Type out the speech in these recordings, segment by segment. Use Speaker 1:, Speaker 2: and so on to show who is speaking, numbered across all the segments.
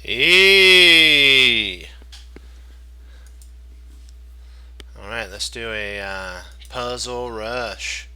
Speaker 1: Eee. Alright, let's do a puzzle rush.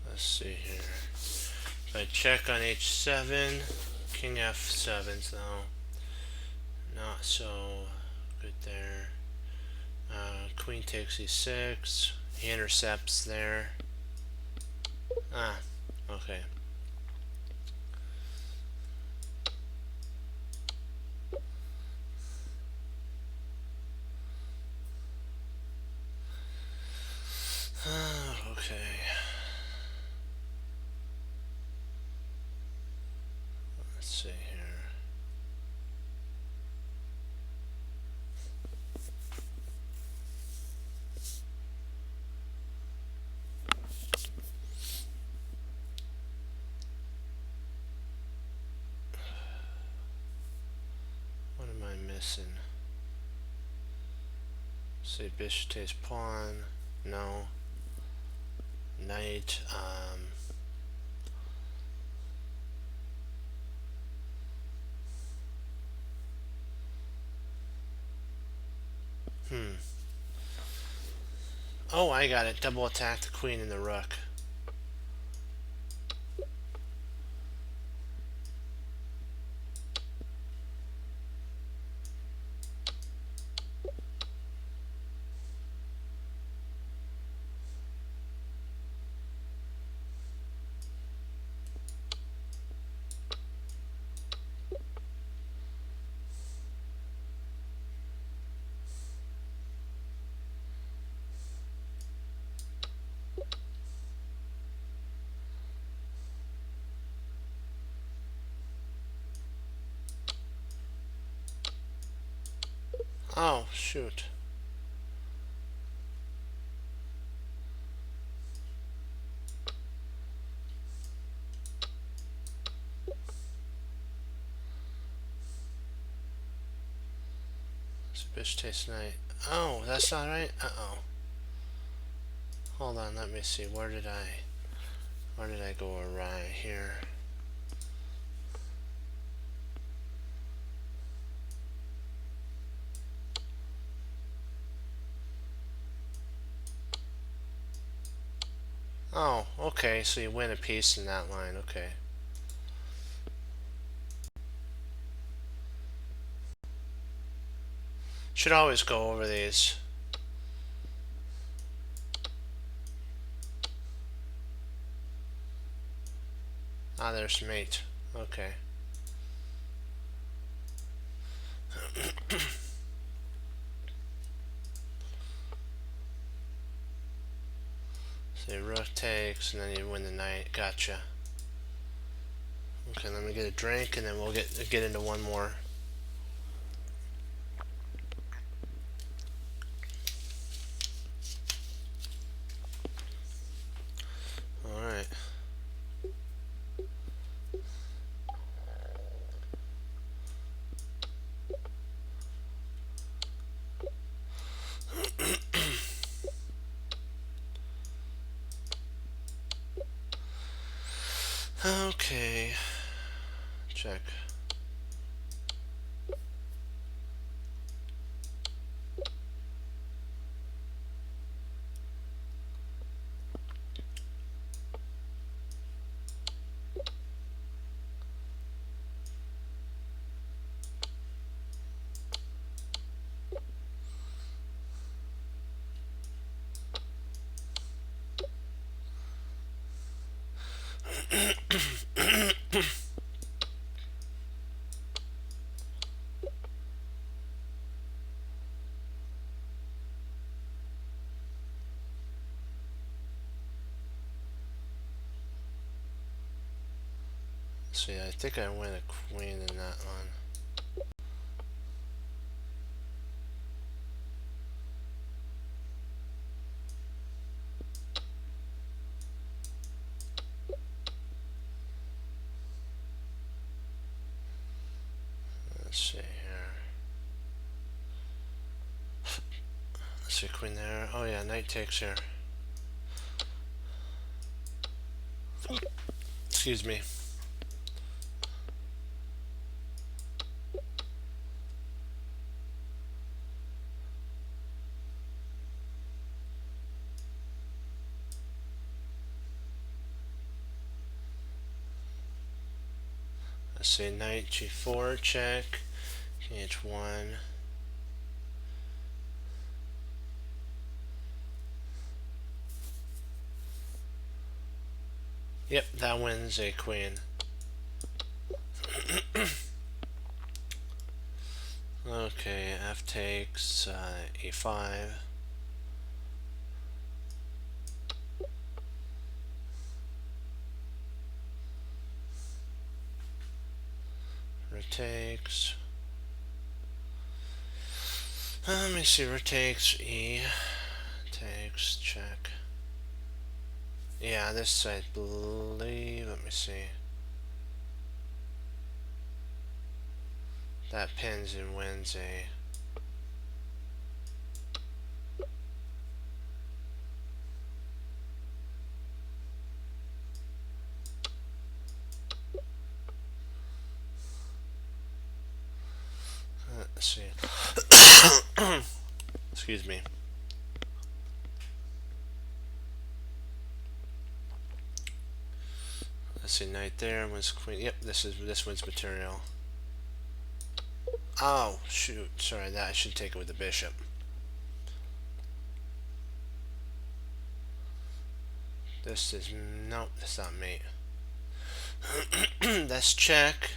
Speaker 1: Let's see here. If I check on h7, king f7, so not so good there. Queen takes e6. He intercepts there. Okay. Okay. Let's see here. What am I missing? Say bishop takes pawn. No. Knight. Oh, I got it. Double attack the queen and the rook. Oh, shoot. So bishop takes knight. Oh, that's not right? Uh-oh. Hold on, let me see. Where did I go awry here? Oh, okay, so you win a piece in that line, okay. Should always go over these. Ah, there's mate. Okay. So rook takes, and then you win the knight. Gotcha. Okay, let me get a drink, and then we'll get into one more. All right. Okay. Check. See, I think I went a queen in that one. Let's see here. Let's see, queen there. Oh yeah, knight takes here. Excuse me. Let's see, knight g4, check. King h1. Yep, that wins a queen. Okay, f takes e5. Rook takes. Let me see, rook takes, e takes, check. Yeah, this I believe, let me see. That pins and wins a... Let's see. Excuse me. Let's see, knight there, wins queen. Yep, this wins material. Oh, shoot. Sorry, that I should take it with the bishop. This is... No, that's not mate. That's check.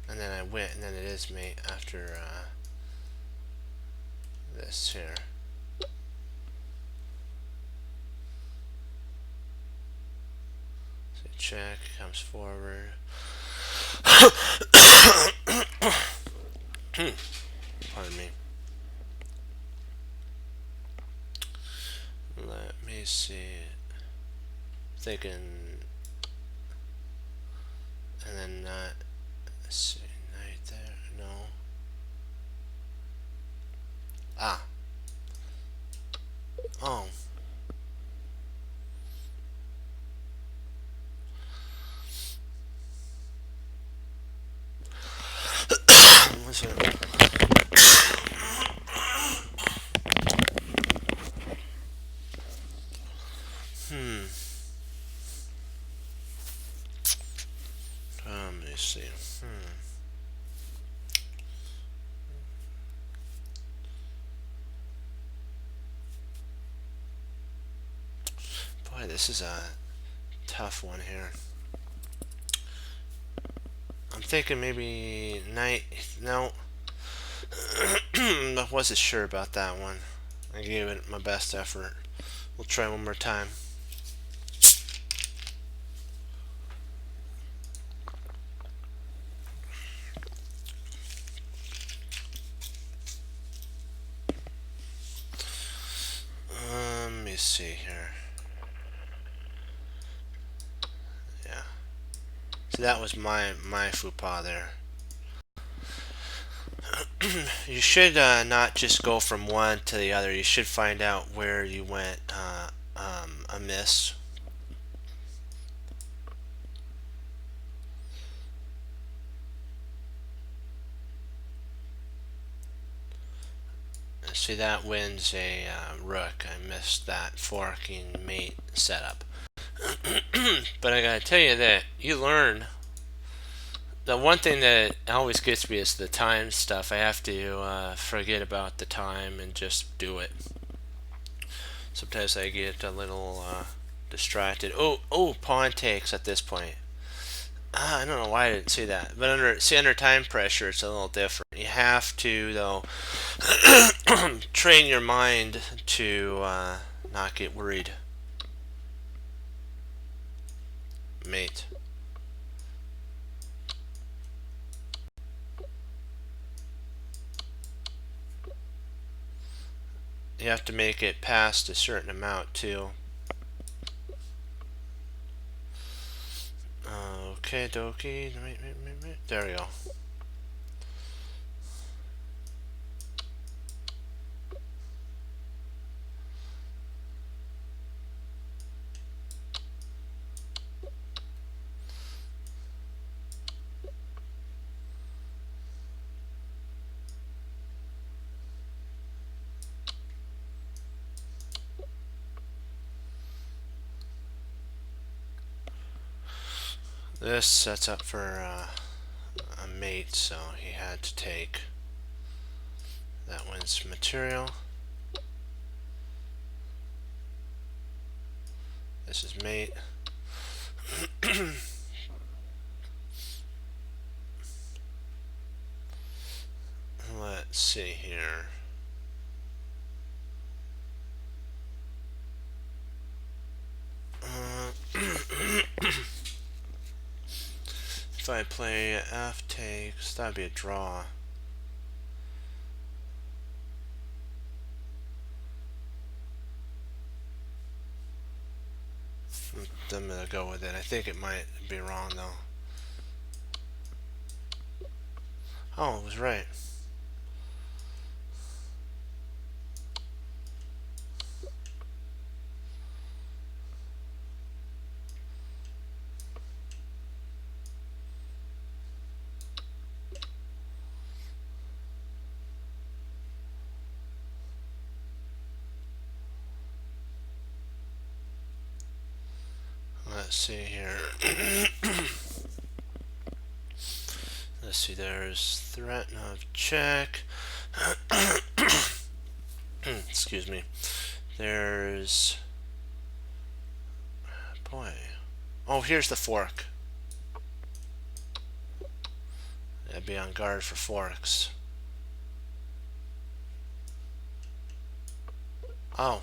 Speaker 1: And then I win, and then it is mate after this here. So check, comes forward. Pardon me. Let me see. Thinking, and then not. Let's see, knight there. No. Ah. Oh. What's it? Let me see. Boy, this is a tough one here. I'm thinking maybe knight. No. I wasn't sure about that one. I gave it my best effort. We'll try one more time. Let me see here. Yeah. So that was my faux pas there. You should not just go from one to the other. You should find out where you went amiss. See, that wins a rook. I missed that forking mate setup. But I gotta tell you that you learn. The one thing that always gets me is the time stuff. I have to forget about the time and just do it. Sometimes I get a little distracted. Oh, pawn takes at this point. I don't know why I didn't see that. But under time pressure, it's a little different. You have to, though, train your mind to not get worried. Mate. You have to make it past a certain amount, too. Okay, dokie. There we go. This sets up for a mate, so he had to take. That wins material. This is mate. Let's see here. If I play F takes, that'd be a draw. I'm gonna go with it. I think it might be wrong though. Oh, it was right. Let's see here. Let's see, there's threat of check. Excuse me. There's... Boy. Oh, here's the fork. I'd be on guard for forks. Oh.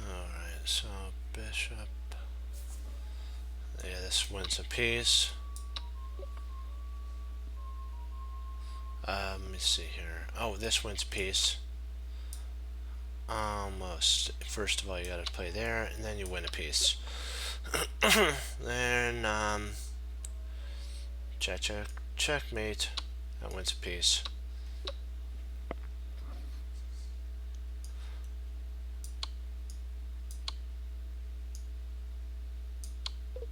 Speaker 1: Alright, so bishop. Yeah, this wins a piece. Let me see here. Oh, this wins a piece. Almost. First of all, you gotta play there, and then you win a piece. Then, checkmate. That wins a piece.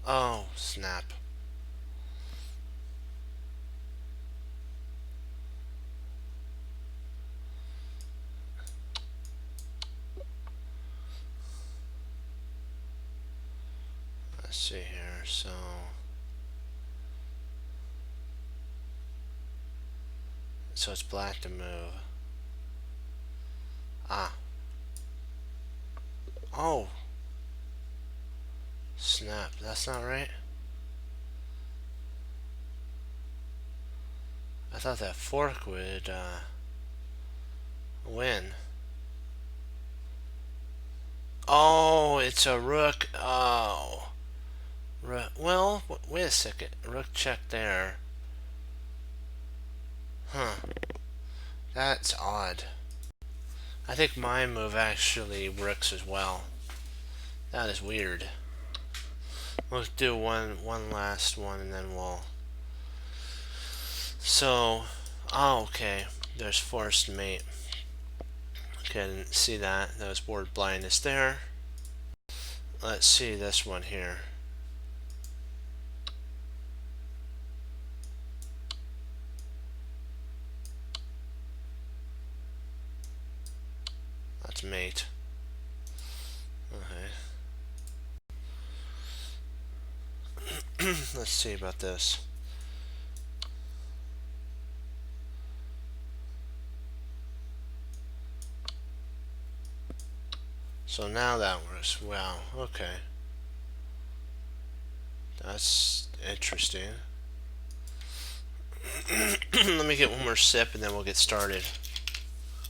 Speaker 1: Oh, snap. Let's see here, so it's black to move. Ah. Oh. Snap, that's not right. I thought that fork would win. Oh, it's a rook. Oh. Well, wait a second. Rook check there. Huh. That's odd. I think my move actually works as well. That is weird. Let's do one last one and then we'll... So, oh, okay. There's forced mate. can see that. That was board blindness there. Let's see this one here. That's mate. Okay. Let's see about this. So now that works. Wow. Okay. That's interesting. Let me get one more sip and then we'll get started.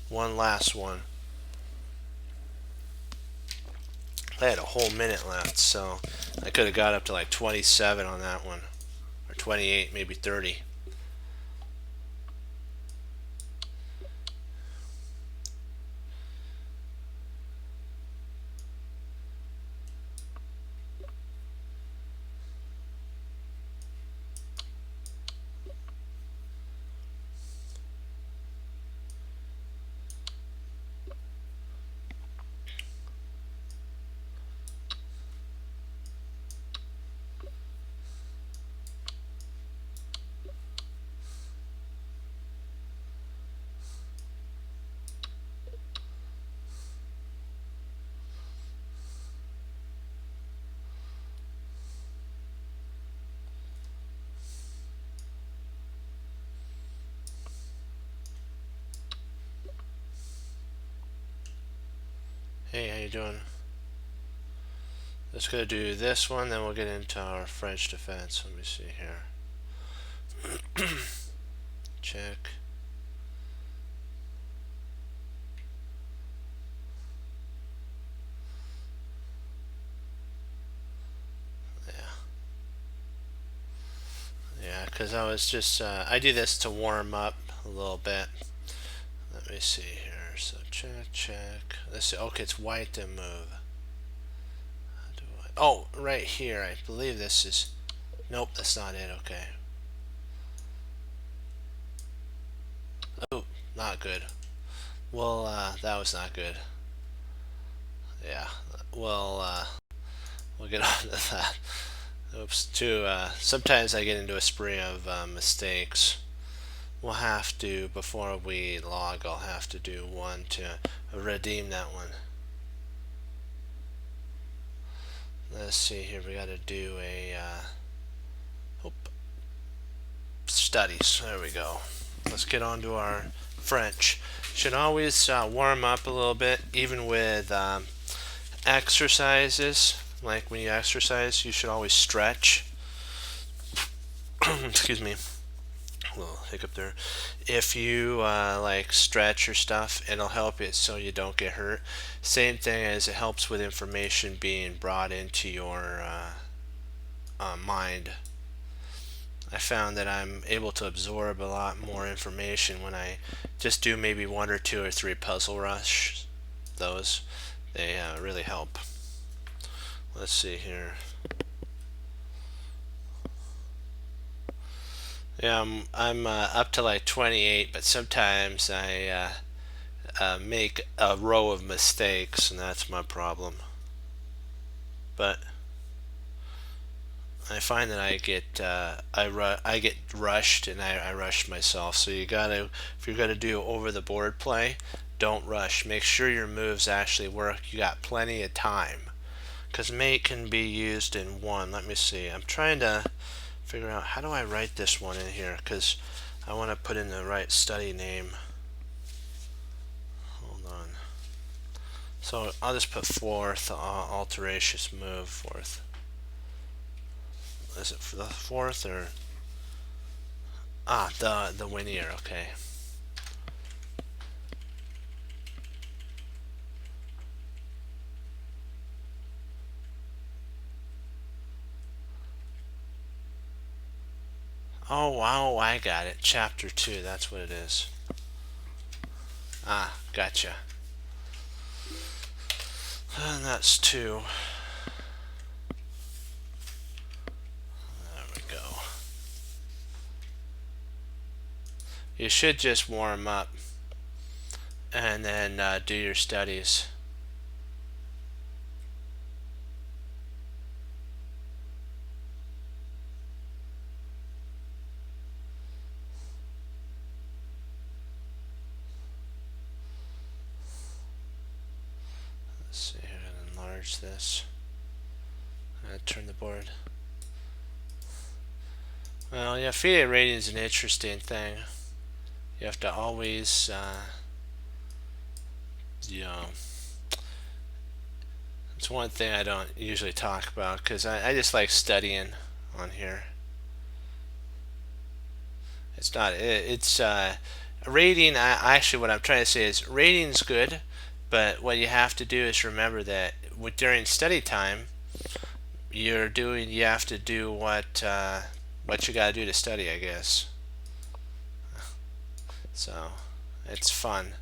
Speaker 1: One last one. I had a whole minute left, so I could have got up to like 27 on that one. Or 28, maybe 30. Hey, how you doing? Let's go do this one, then we'll get into our French defense. Let me see here. Check. Yeah, because I was just, I do this to warm up a little bit. Let me see here. So check. Let's see. Okay, it's white to move. Oh, right here. I believe this is. Nope, that's not it. Okay. Oh, not good. Well, that was not good. Yeah. Well, we'll get on to that. Oops. Sometimes I get into a spree of mistakes. We'll have to, before we log, I'll have to do one to redeem that one. Let's see here. We got to do a studies. There we go. Let's get on to our French. Should always warm up a little bit, even with exercises. Like when you exercise, you should always stretch. Excuse me. A little hiccup there. If you like stretch your stuff, it'll help it so you don't get hurt. Same thing as it helps with information being brought into your mind. I found that I'm able to absorb a lot more information when I just do maybe 1 or 2 or 3 puzzle rush. Those, they really help. Let's see here. Yeah, I'm up to like 28, but sometimes I make a row of mistakes, and that's my problem. But I find that I get rushed, and I rush myself. So you gotta, if you're gonna do over the board play, don't rush. Make sure your moves actually work. You got plenty of time, because mate can be used in one. Let me see. I'm trying to figure out how do I write this one in here, because I want to put in the right study name. Hold on. So I'll just put fourth, alteracious move, fourth. Is it for the fourth or the Winier? Okay. Oh wow, I got it. Chapter 2. That's what it is. Ah, gotcha. And that's 2. There we go. You should just warm up. and then do your studies. Let's see here, and enlarge this. Turn the board. Well, yeah, affiliate rating is an interesting thing. You have to always, you know, it's one thing I don't usually talk about because I just like studying on here. It's not, it's rating. Actually, what I'm trying to say is rating's good, but what you have to do is remember that during study time, you have to do what you got to do to study, I guess. So it's fun.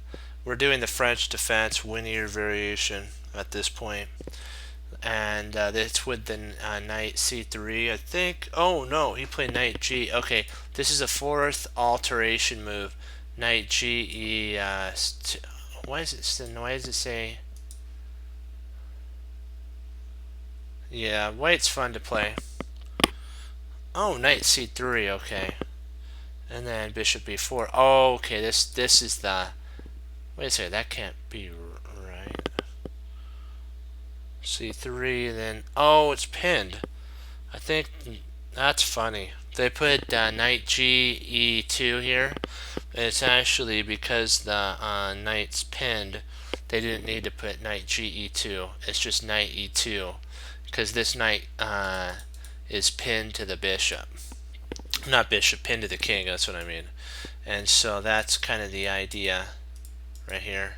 Speaker 1: We're doing the French defense Winier variation at this point, and it's with the knight c3, I think. Oh no, he played knight g. Okay, this is a fourth alteration move. Knight g e. Why does it say? Yeah, white's fun to play. Oh, knight c3. Okay, and then bishop b4. Oh, okay. This is the. Wait a second. That can't be right. c3. Then oh, it's pinned. I think that's funny. They put knight g e2 here. It's actually because the knight's pinned. They didn't need to put knight g e2. It's just knight e2 because this knight is pinned to the bishop. Not bishop, pinned to the king. That's what I mean. And so that's kind of the idea right here.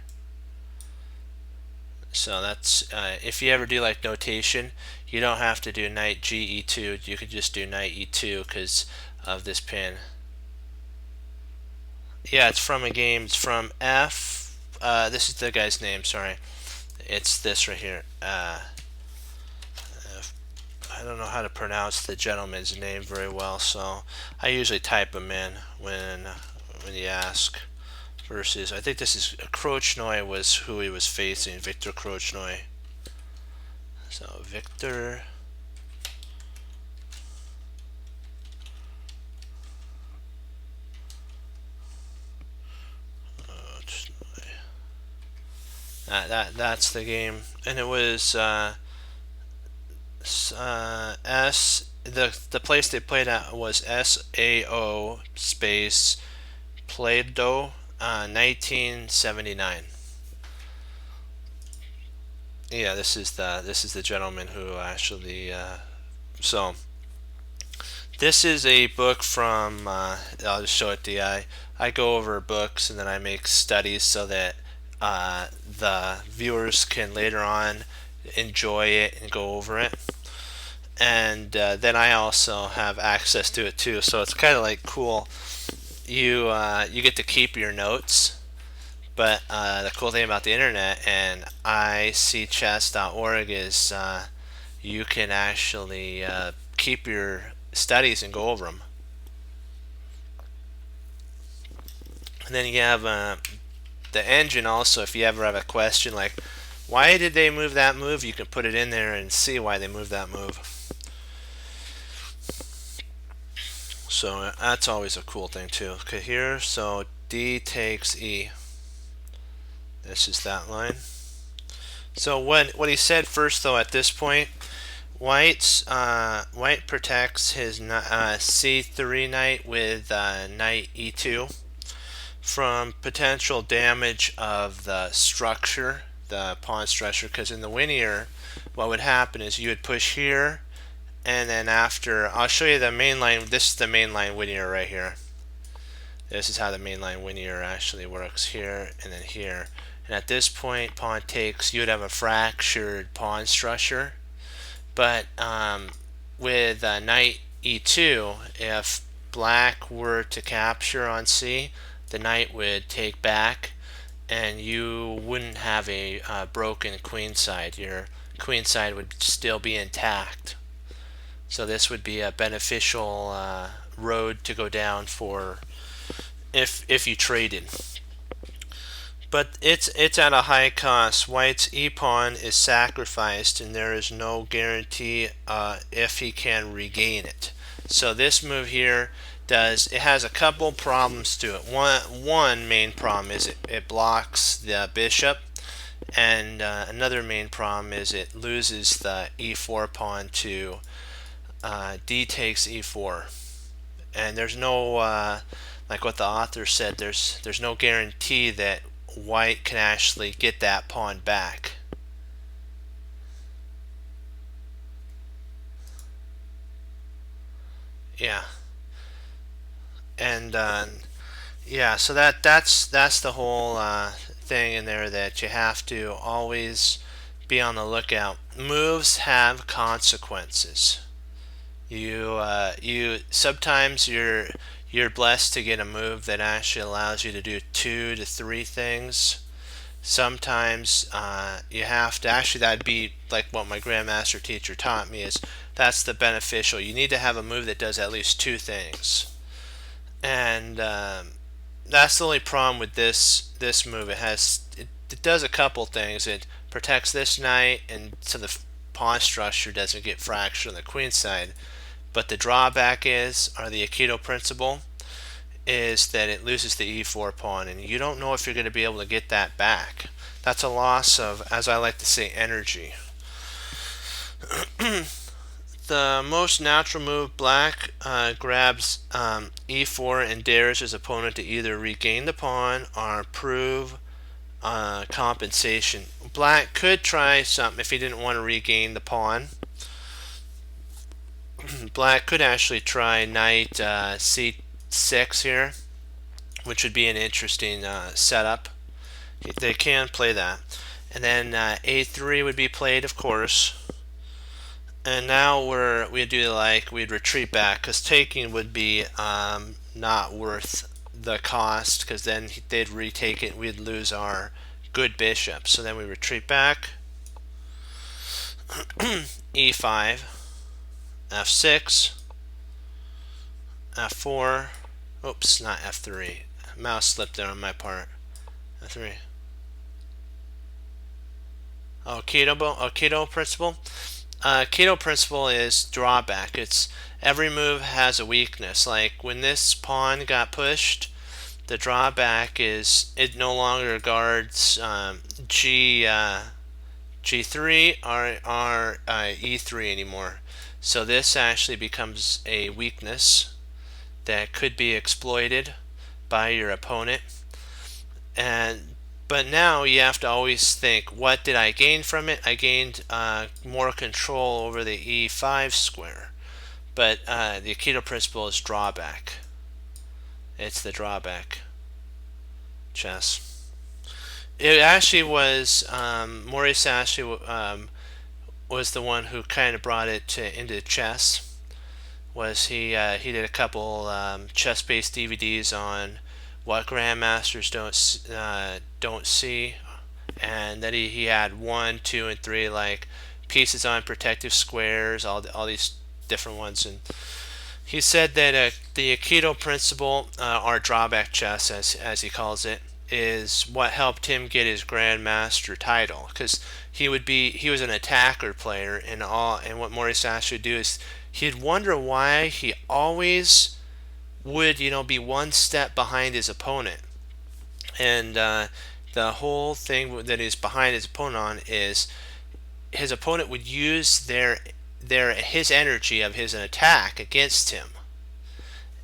Speaker 1: So that's if you ever do like notation, you don't have to do knight g e2. You could just do knight e2 because of this pin. Yeah, it's from a game. It's from F. This is the guy's name. Sorry, it's this right here. I don't know how to pronounce the gentleman's name very well, so I usually type him in when you ask. Versus, I think this is Krochnoi was who he was facing, Victor Krochnoi. So Victor. That's the game, and it was the place they played at was SAO space Play-Doh 1979. Yeah, this is the gentleman who actually so this is a book from I'll just show it to you. I go over books and then I make studies so that the viewers can later on enjoy it and go over it, and then I also have access to it too, so it's kind of like cool. You get to keep your notes, but the cool thing about the internet and icchess.org is you can actually keep your studies and go over them. And then you have the engine also. If you ever have a question like why did they move that move, you can put it in there and see why they moved that move. So that's always a cool thing too. Okay, here, so D takes E. This is that line. So what he said first though at this point, white protects his C3 knight with knight E2 from potential damage of the structure, the pawn structure, because in the Winier, what would happen is you would push here, and then after, I'll show you the main line. This is the main line Winier right here. This is how the main line Winier actually works here and then here. And at this point, pawn takes, you would have a fractured pawn structure. But with knight e2, if black were to capture on c, the knight would take back, and you wouldn't have a broken queen side. Your queen side would still be intact. So this would be a beneficial road to go down for if you traded. But it's at a high cost. White's e-pawn is sacrificed, and there is no guarantee if he can regain it. So this move here it has a couple problems to it. One main problem is it blocks the bishop, and another main problem is it loses the e4 pawn to d takes e4, and there's no like what the author said, there's no guarantee that White can actually get that pawn back. Yeah, and yeah, so that's the whole thing in there, that you have to always be on the lookout. Moves have consequences. You sometimes you're blessed to get a move that actually allows you to do 2 to 3 things. Sometimes you have to, actually that'd be like what my grandmaster teacher taught me, is that's the beneficial. You need to have a move that does at least 2 things, and that's the only problem with this move. It does a couple things. It protects this knight, and so the pawn structure doesn't get fractured on the queen side. But the drawback or the Aikido principle, is that it loses the e4 pawn, and you don't know if you're going to be able to get that back. That's a loss of, as I like to say, energy. The most natural move, black grabs e4 and dares his opponent to either regain the pawn or prove compensation. Black could try something if he didn't want to regain the pawn. Black could actually try knight c6 here, which would be an interesting setup. They can play that. And then a3 would be played, of course. And now we'd retreat back, because taking would be not worth the cost, because then they'd retake it and we'd lose our good bishop. So then we retreat back. e5, f6, f4, oops, not f3, mouse slipped there on my part, f3. Aikido principle. Aikido principle is drawback. It's every move has a weakness. Like when this pawn got pushed, the drawback is it no longer guards G3 or E3 anymore. So this actually becomes a weakness that could be exploited by your opponent. But now you have to always think, what did I gain from it? I gained more control over the e5 square. But the Aikido principle is drawback. It's the drawback chess. It actually was Mori Sashi was the one who kind of brought it into chess. He did a couple chess-based DVDs on what grandmasters don't see, and then he had 1, 2, and 3 like pieces on protective squares, all these different ones, and he said that the Aikido principle, or drawback chess as he calls it, is what helped him get his grandmaster title, because he was an attacker player, and what Mori Sashi would do is he'd wonder why he always would be one step behind his opponent, and the whole thing that he's behind his opponent on is his opponent would use his energy of his attack against him,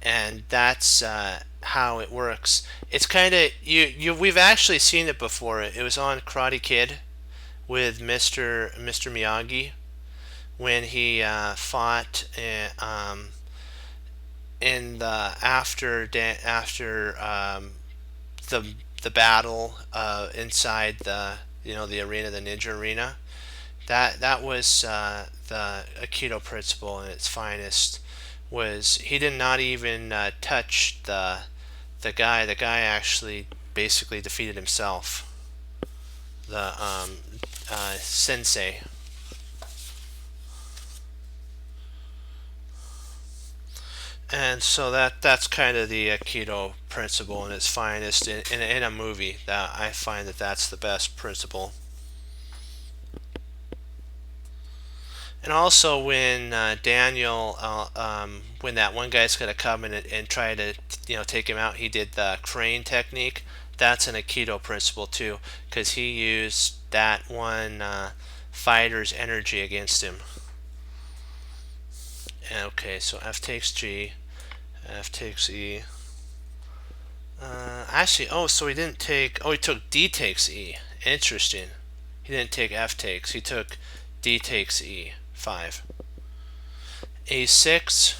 Speaker 1: and that's how it works. It's kind of we've actually seen it before. It was on Karate Kid with Mr. Miyagi when he fought in the after the battle inside the arena, the ninja arena. That was the Aikido principle in its finest. Was he did not even touch the guy. The guy actually basically defeated himself. The sensei. And so that's kind of the Aikido principle in its finest in a movie. That I find that that's the best principle. And also when Daniel, when that one guy's going to come in and try to, take him out, he did the crane technique. That's an Aikido principle too, because he used that one fighter's energy against him. Okay, so F takes G, F takes E. Actually, so he didn't take, he took D takes E. Interesting. He didn't take F takes, he took D takes E. 5. A6.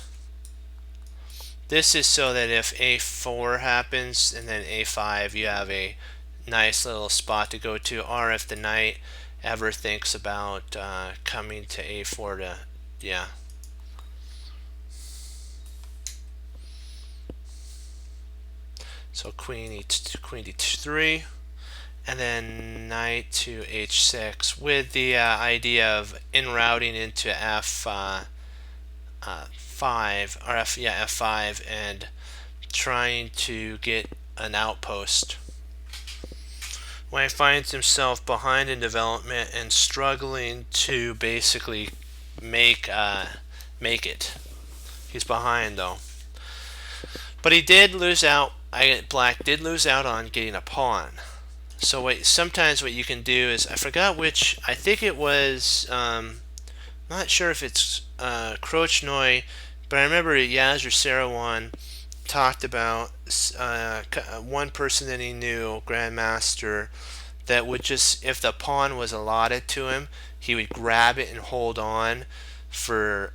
Speaker 1: This is so that if A4 happens and then A5, you have a nice little spot to go to, or if the knight ever thinks about coming to A4 to, yeah. So queen D3, and then knight to H6 with the idea of in-routing into F5 or F5 and trying to get an outpost. When he finds himself behind in development and struggling to basically make it. He's behind though. But he did lose out. Black did lose out on getting a pawn. So sometimes what you can do is, I forgot which, I think it was, not sure if it's Krochnoi, but I remember Yasser Seirawan talked about one person that he knew, Grandmaster, that would just, if the pawn was allotted to him, he would grab it and hold on for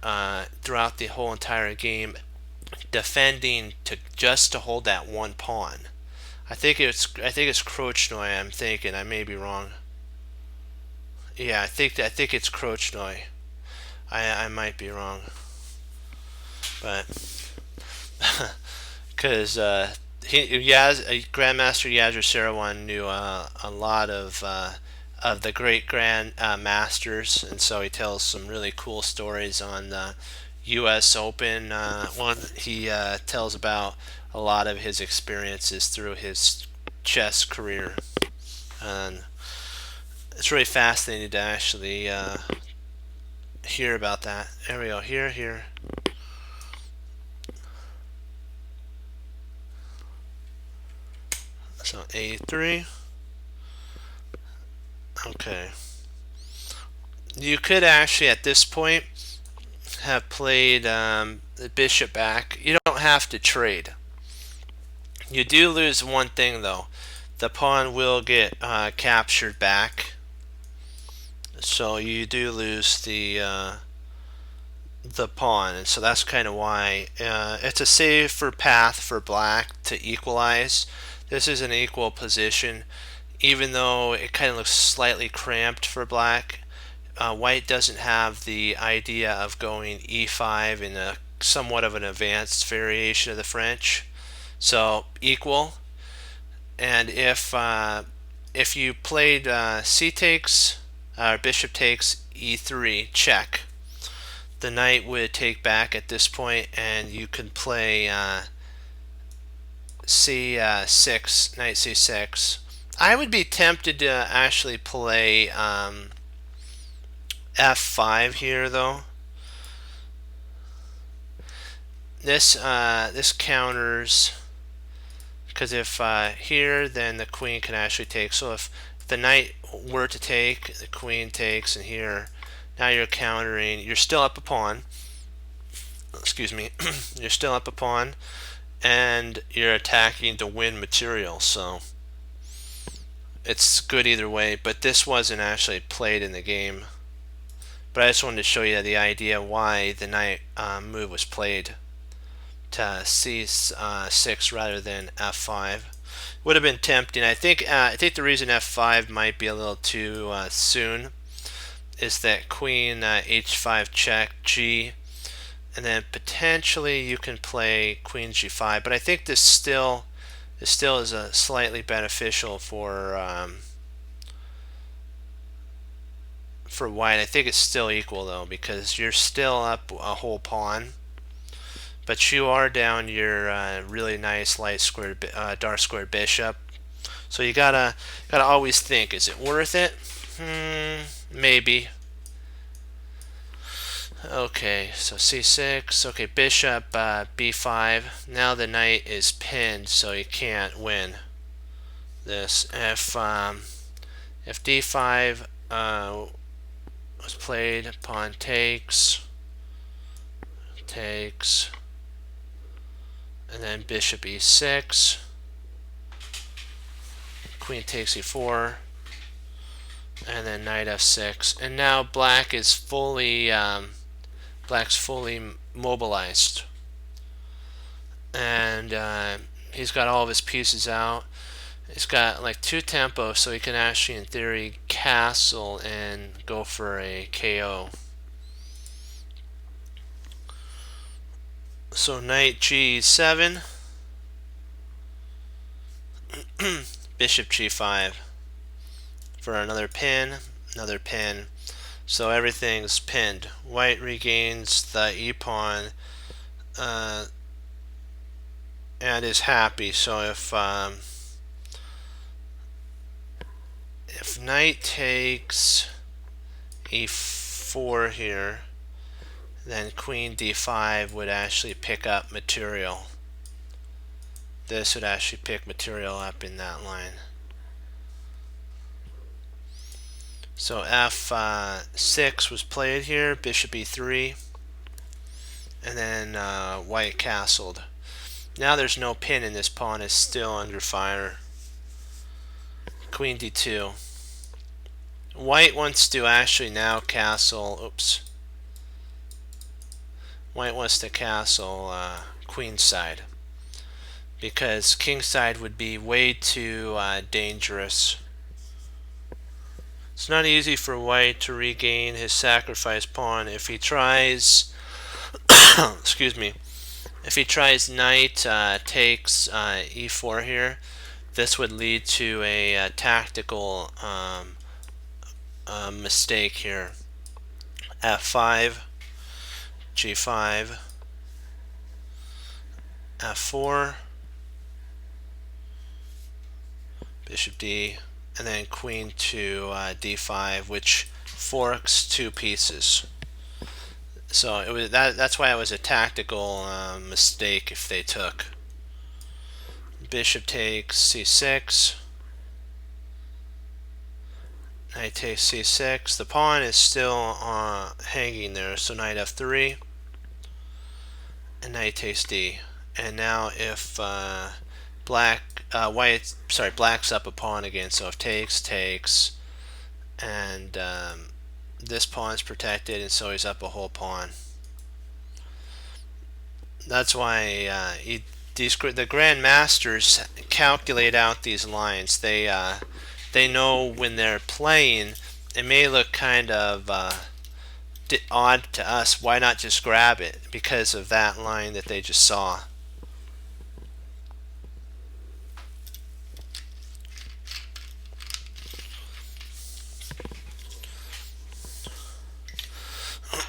Speaker 1: throughout the whole entire game, defending just to hold that one pawn. I think it's Krochnoi. I'm thinking. I may be wrong. Yeah, I think it's Krochnoi. I might be wrong, but because Grandmaster Yasser Seirawan knew a lot of the great grand masters, and so he tells some really cool stories on the U.S. Open one. He tells about a lot of his experiences through his chess career, and it's really fascinating to actually hear about that. There we go. Here. So A3. Okay. You could actually at this point have played the bishop back. You don't have to trade. You do lose one thing though. The pawn will get captured back, so you do lose the pawn, and so that's kind of why it's a safer path for black to equalize. This is an equal position, even though it kind of looks slightly cramped for black. White doesn't have the idea of going E5 in a somewhat of an advanced variation of the French. So equal, and if you played C takes or bishop takes E3 check, the knight would take back at this point, and you could play C6, knight C6. I would be tempted to actually play F5 here though. This counters, because if here, then the queen can actually take. So if the knight were to take, the queen takes, and here, now you're countering. You're still up a pawn. Excuse me. You're still up a pawn, and you're attacking to win material. So it's good either way. But this wasn't actually played in the game. But I just wanted to show you the idea why the knight move was played to C6 rather than F5. Would have been tempting. I think the reason F5 might be a little too soon is that queen H5 check G, and then potentially you can play queen G5. But I think this still is a slightly beneficial for white. I think it's still equal though, because you're still up a whole pawn. but you are down your really nice light squared, dark squared bishop. So you gotta always think: is it worth it? Maybe. Okay, so c6. Okay, bishop b5. Now the knight is pinned, so you can't win this. If d5 was played, pawn takes, and then bishop e6, queen takes e4, and then knight f6, and now black is black's fully mobilized, and he's got all of his pieces out. He's got like 2 tempos, so he can actually, in theory, castle and go for a KO. So knight g7, bishop g5 for another pin, So everything's pinned. White regains the e-pawn and is happy. So if knight takes e4 here, then queen d5 would actually pick up material. This would actually pick material up in that line. So f6 was played here, bishop e3, and then white castled. Now there's no pin, and this pawn is still under fire. Queen d2. White wants to actually now castle. Oops. White wants to castle queen side, because king side would be way too dangerous. It's not easy for white to regain his sacrificed pawn. If he tries, excuse me, if he tries knight takes e4 here, this would lead to a tactical mistake here. f5, g5, f4, bishop d, and then queen to d5, which forks 2 pieces. So it was that's why it was a tactical mistake if they took. Bishop takes c6, knight takes c6. The pawn is still hanging there, so knight f3, and knight takes d. And now if black's up a pawn again, so if takes, and this pawn's protected, and so he's up a whole pawn. That's why the grandmasters calculate out these lines. They know when they're playing. It may look kind of odd to us. Why not just grab it? Because of that line that they just saw.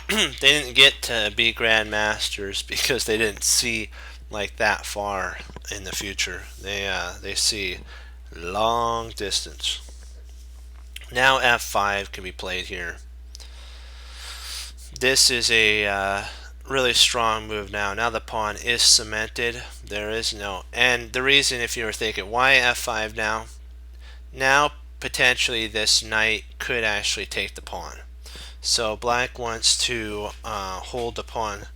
Speaker 1: They didn't get to be grandmasters because they didn't see like that far in the future. They see long distance. Now f5 can be played here. This is a really strong move now. Now the pawn is cemented. There is no, and the reason, if you were thinking why f5 now, potentially this knight could actually take the pawn. So black wants to hold the pawn.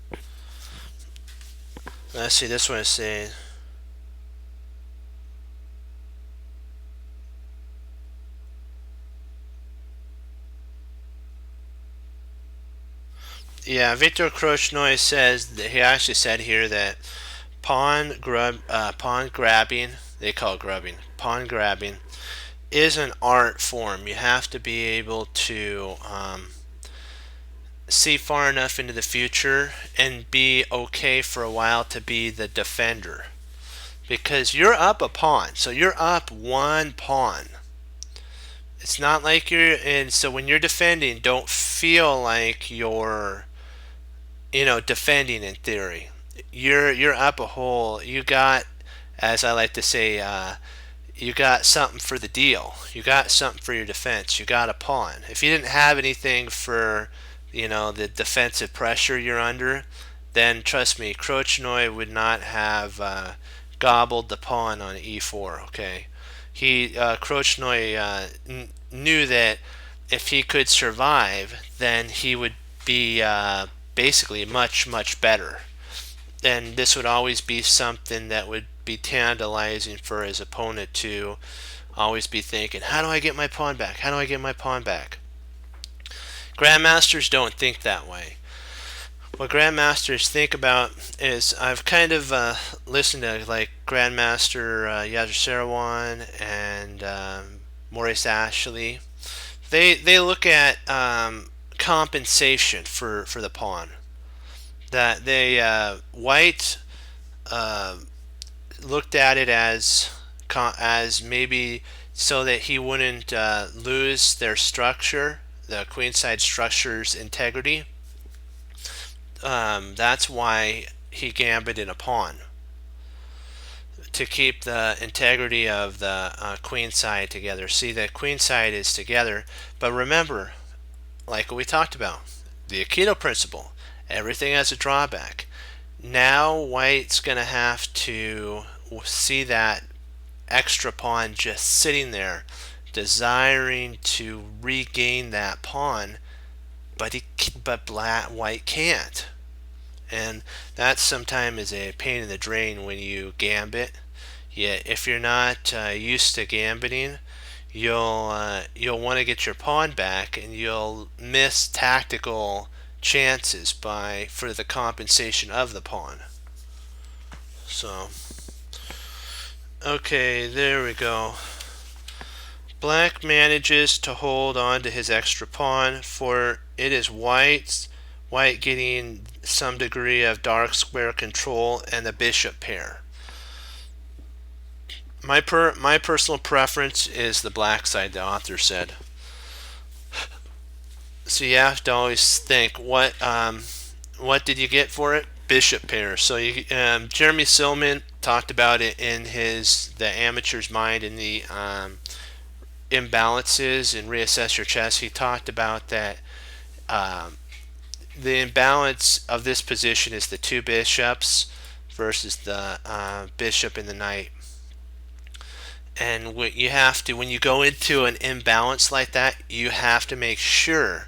Speaker 1: Let's see, this one is saying, yeah, Victor Krochnoy says that he actually said here that pawn grabbing, they call it grubbing, pawn grabbing is an art form. You have to be able to see far enough into the future and be okay for a while to be the defender, because you're up a pawn, so you're up 1 pawn. It's not like you're in, so when you're defending, don't feel like you're defending in theory. you're up a hole. You got, as I like to say, you got something for the deal. You got something for your defense. You got a pawn. If you didn't have anything for, the defensive pressure you're under, then trust me, Krochnoi would not have gobbled the pawn on e4. Okay, Krochnoi knew that if he could survive, then he would be basically much better. And this would always be something that would be tantalizing for his opponent to always be thinking, how do I get my pawn back? How do I get my pawn back? Grandmasters don't think that way. What grandmasters think about is, I've kind of listened to like Grandmaster Yasser Seirawan and Maurice Ashley. They look at compensation for the pawn. That they White looked at it as maybe so that he wouldn't lose their structure, the queenside structure's integrity. That's why he gambited a pawn, to keep the integrity of the queenside together. See, the queenside is together, but remember, like we talked about, the Aikido principle, everything has a drawback. Now White's going to have to see that extra pawn just sitting there, desiring to regain that pawn, but White can't. And that sometimes is a pain in the drain when you gambit. Yeah, if you're not used to gambiting, you'll want to get your pawn back, and you'll miss tactical chances for the compensation of the pawn. So, okay, there we go. Black manages to hold on to his extra pawn, for it is White getting some degree of dark square control and the bishop pair. My personal preference is the black side, the author said. So you have to always think, what did you get for it? Bishop pair. So Jeremy Silman talked about it in The Amateur's Mind, in the imbalances and Reassess Your Chess. He talked about that the imbalance of this position is the two bishops versus the bishop and the knight. And what you have to, when you go into an imbalance like that, you have to make sure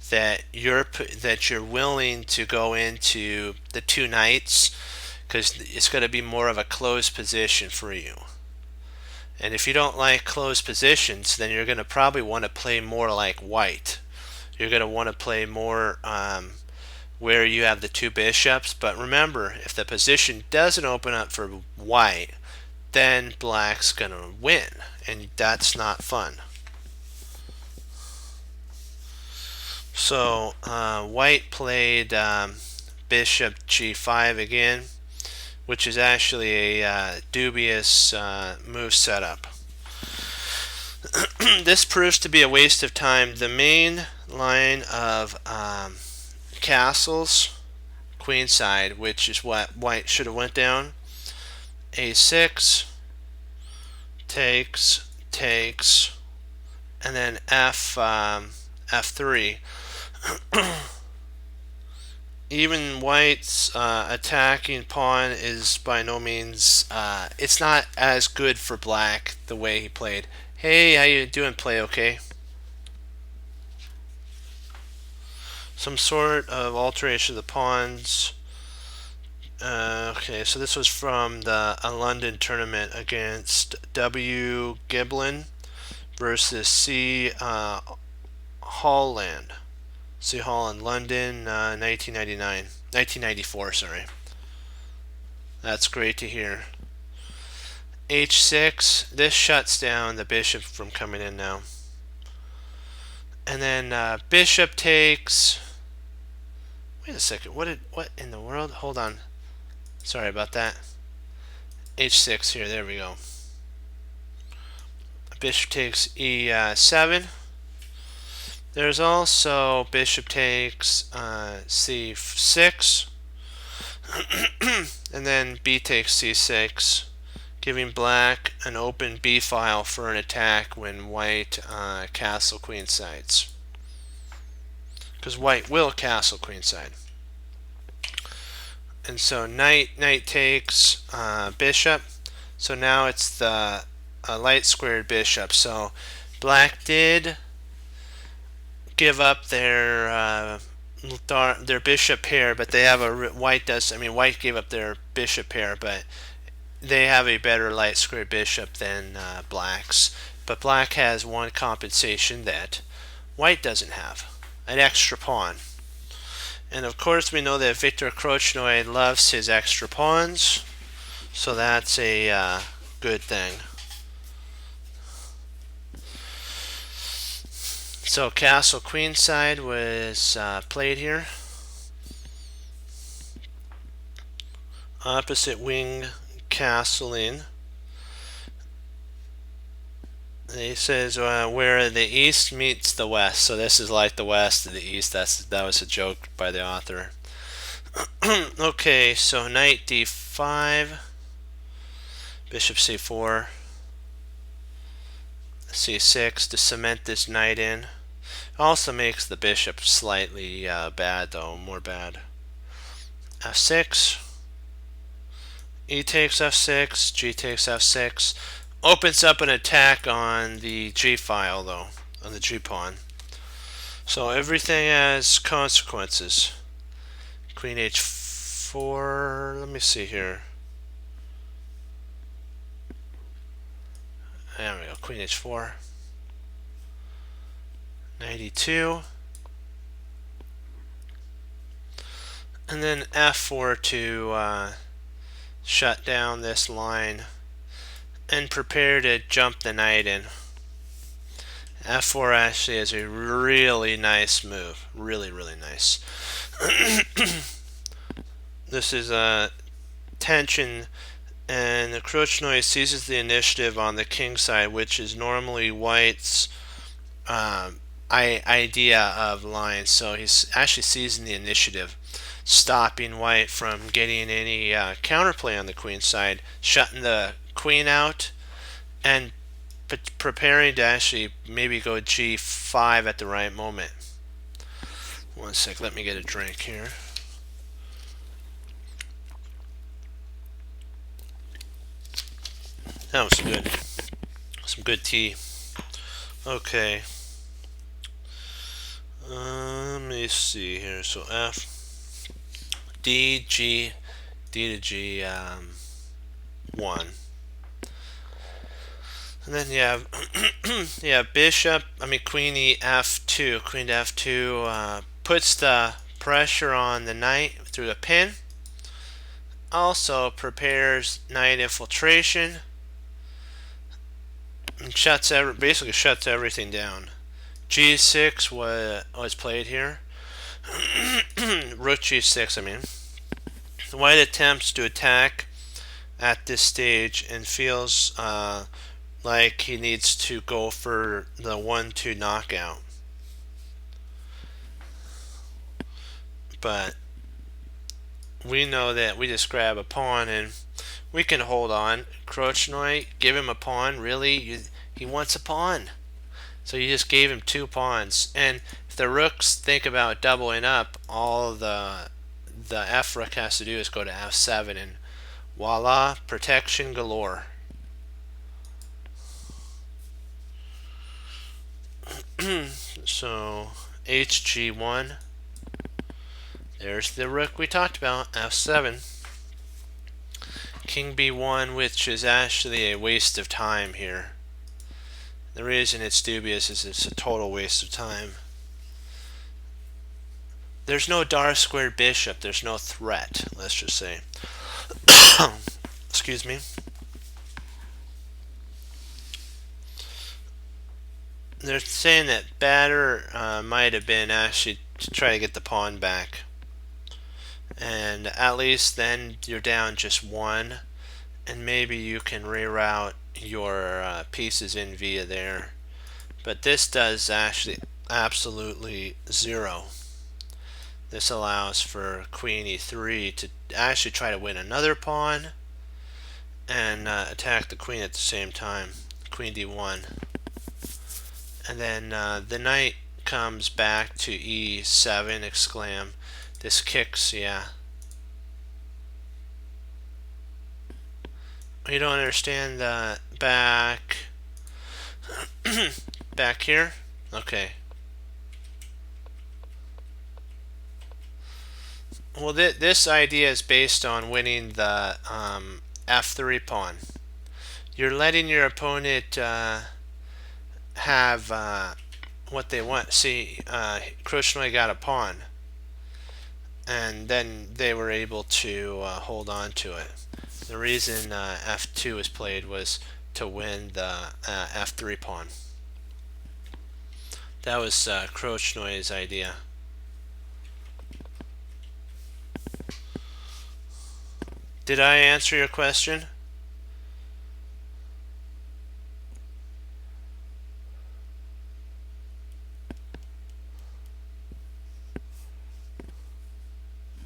Speaker 1: that you're willing to go into the two knights, because it's going to be more of a closed position for you. And if you don't like closed positions, then you're going to probably want to play more like White. You're going to want to play more where you have the two bishops. But remember, if the position doesn't open up for White, then Black's going to win, and that's not fun. So White played bishop g5 again, which is actually a dubious move setup. This proves to be a waste of time. The main line of castles, queenside, which is what White should have went down. A6, takes, and then F3. Even White's attacking pawn is by no means, it's not as good for Black the way he played. Hey, how you doing? Play okay? Some sort of alteration of the pawns. Okay, so this was from the London tournament against W. Giblin versus C. Holland. C. Holland, London, 1994, sorry. That's great to hear. H6, this shuts down the bishop from coming in now. And then bishop takes. Wait a second, what in the world? Hold on. Sorry about that. H6 here, there we go. Bishop takes E7. There's also bishop takes C6. And then b takes c6, giving black an open b file for an attack when white castle queensides, because white will castle queenside. And so knight takes bishop. So now it's the light squared bishop. So black did give up their bishop pair, but they have white gave up their bishop pair, but they have a better light squared bishop than black's. But black has one compensation that white doesn't have: an extra pawn. And of course we know that Victor Krochnoi loves his extra pawns, so that's a good thing. So castle queenside was played here. Opposite wing castling. He says where the east meets the west. So this is like the west and the east. That was a joke by the author. Okay, so knight d5, bishop c4, c6 to cement this knight in. Also makes the bishop slightly bad though, more bad. f6, e takes f6, g takes f6. Opens up an attack on the g file though, on the g pawn. So everything has consequences. Queen h4, let me see here. There we go, queen h4. Knight e2. And then f4 to shut down this line and prepare to jump the knight in. f4 actually is a really nice move. Really, really nice. This is a tension, and the Krochnoi seizes the initiative on the king side, which is normally white's idea of lines. So he's actually seizing the initiative, stopping white from getting any counterplay on the queen side, shutting the queen out, and preparing to actually maybe go g5 at the right moment. One sec, let me get a drink here. That was good. Some good tea. Okay. Let me see here. So F, D, G, D to G, 1. And then you have queen e f2. Queen to f2 puts the pressure on the knight through the pin. Also prepares knight infiltration. And basically shuts everything down. G6 was played here. Rook G6, I mean. White attempts to attack at this stage and feels like he needs to go for the 1-2 knockout. But we know that we just grab a pawn and we can hold on. Krochnoi, give him a pawn. Really? He wants a pawn. So you just gave him 2 pawns. And if the rooks think about doubling up, all the F rook has to do is go to F7, and voila, protection galore. So HG1. There's the rook we talked about, F7. King B1, which is actually a waste of time here. The reason it's dubious is it's a total waste of time. There's no dark squared bishop. There's no threat, let's just say. Excuse me. They're saying that batter might have been actually to try to get the pawn back. And at least then you're down just 1. And maybe you can reroute your pieces in via there. But this does actually absolutely 0. This allows for queen e3 to actually try to win another pawn and attack the queen at the same time. Queen d1. And then the knight comes back to e7, exclaim. This kicks, yeah. You don't understand the back back here? Okay. Well, this idea is based on winning the f3 pawn. You're letting your opponent have what they want. See, Krochnoi got a pawn, and then they were able to hold on to it. The reason f2 was played was to win the f3 pawn. That was Krochnoi's idea. Did I answer your question?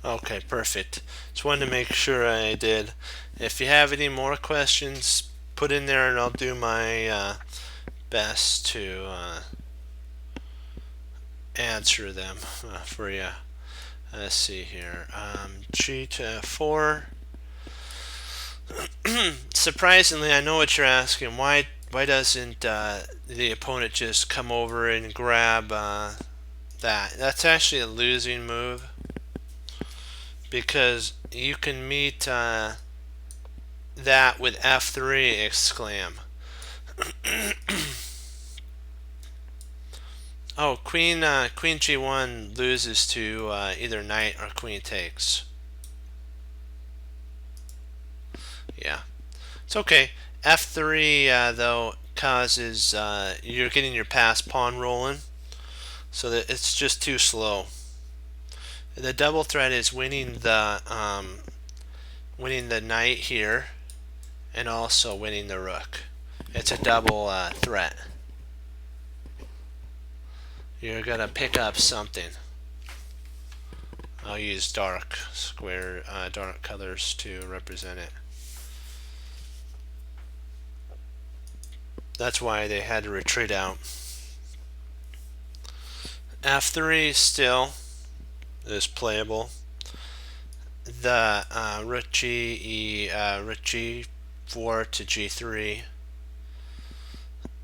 Speaker 1: Okay, perfect. Just wanted to make sure I did. If you have any more questions, put in there and I'll do my best to answer them for you. Let's see here. G to 4. Surprisingly, I know what you're asking. Why doesn't the opponent just come over and grab that? That's actually a losing move, because you can meet that with f3, exclaim. Oh, queen g1 loses to either knight or queen takes. Yeah, it's okay. f3 though causes you're getting your passed pawn rolling, so that it's just too slow. The double threat is winning the knight here, and also winning the rook. It's a double threat. You're gonna pick up something. I'll use dark colors to represent it. That's why they had to retreat out. f3 still is playable. The rook g4 to g3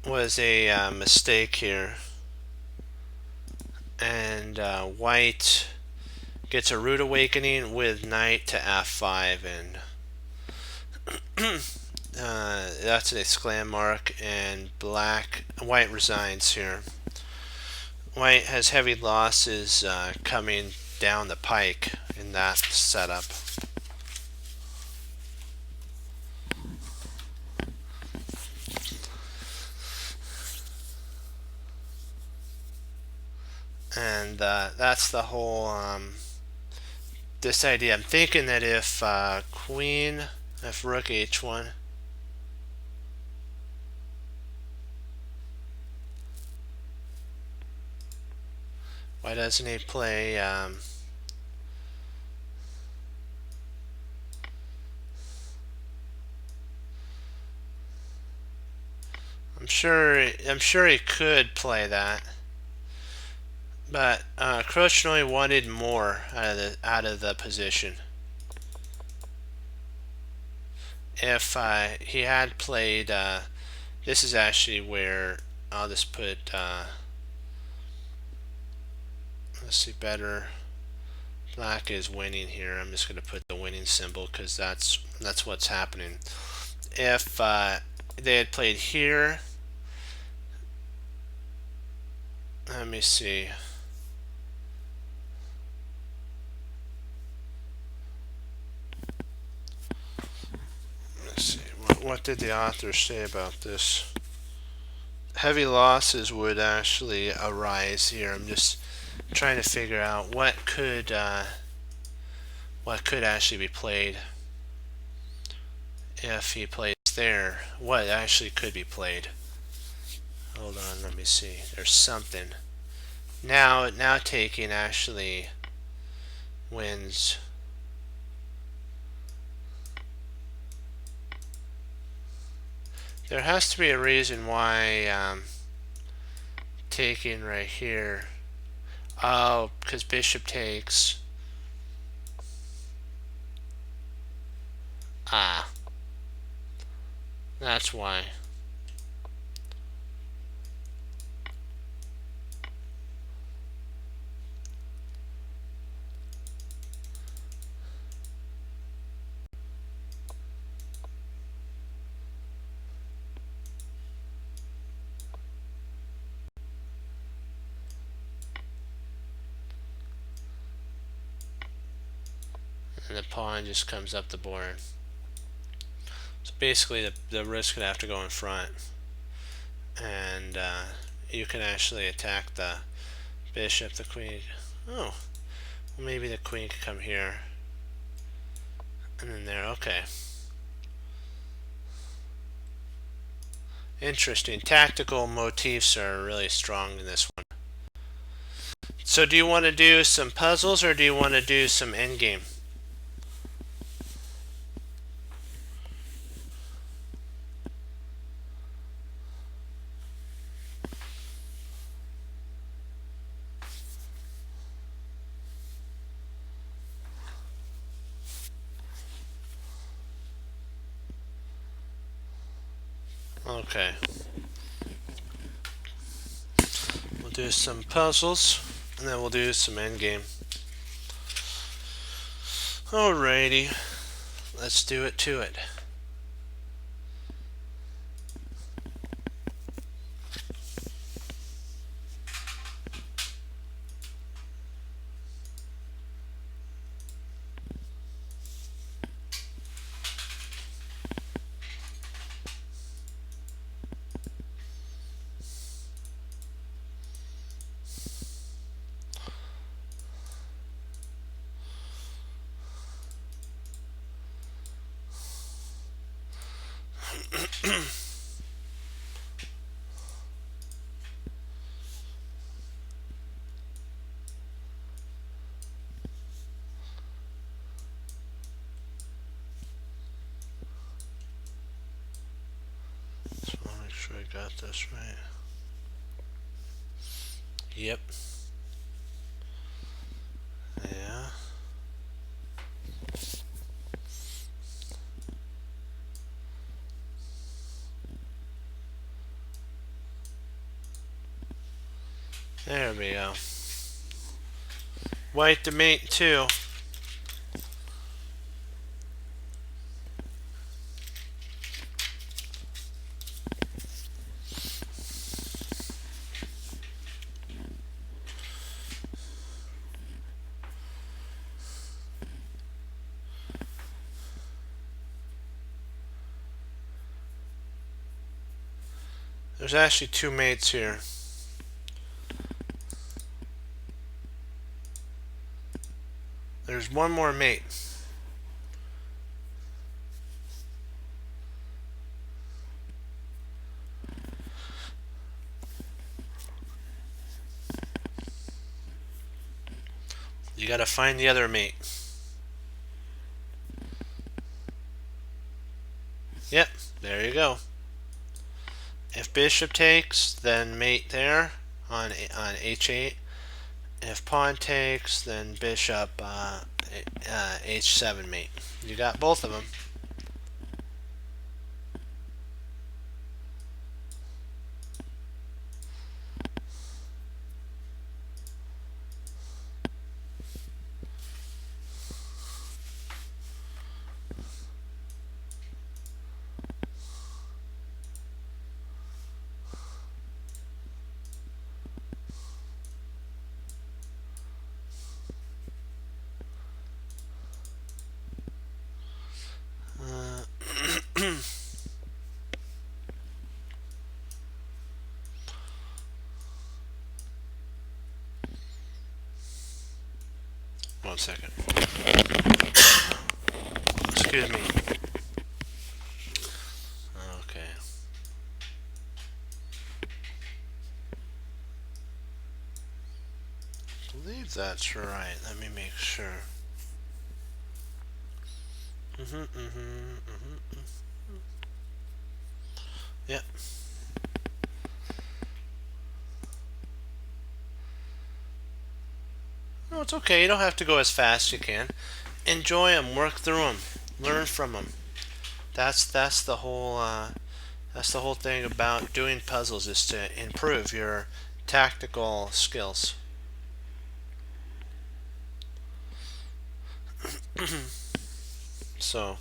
Speaker 1: was a mistake here, and white gets a rude awakening with knight to f5, and that's an exclam mark, and white resigns here. White has heavy losses coming down the pike in that setup. And that's the whole this idea. I'm thinking that if rook h1, why doesn't he play I'm sure he could play that, but Krochnoi wanted more out of the position. If he had played, this is actually where I'll just put let's see, better. Black is winning here. I'm just going to put the winning symbol because that's what's happening. If they had played here, let me see. Let's see. What did the author say about this? Heavy losses would actually arise here. I'm just trying to figure out what could actually be played. If he plays there, what actually could be played? Hold on, let me see. There's something. Now taking actually wins. There has to be a reason why taking right here. Oh, because bishop takes. Ah, that's why. And the pawn just comes up the board. So basically the risk would have to go in front. And you can actually attack the bishop, the queen. Oh, well maybe the queen could come here. And then there, okay. Interesting. Tactical motifs are really strong in this one. So do you want to do some puzzles or do you want to do some endgame? Okay. We'll do some puzzles and then we'll do some endgame. Alrighty. Let's do it to it. Just want to make sure I got this right. Yep. Yeah. There we go. White to mate 2. There's actually 2 mates here. There's one more mate. You gotta find the other mate. Yep, there you go. If bishop takes, then mate there on h8. If pawn takes, then bishop h7 mate. You got both of them. One second. Excuse me. Okay. I believe that's right. Let me make sure. Yeah. No, it's okay. You don't have to go as fast as you can. Enjoy them, work through them, learn from them. That's the whole thing about doing puzzles is to improve your tactical skills. So,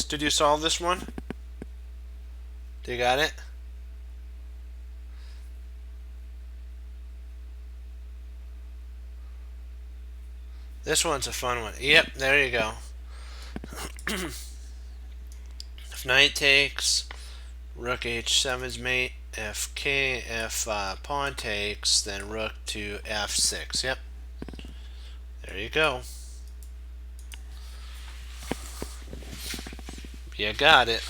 Speaker 1: did you solve this one? You got it? This one's a fun one. Yep, there you go. If knight takes, rook h7's mate. If pawn takes, then rook to f6. Yep. There you go. You got it.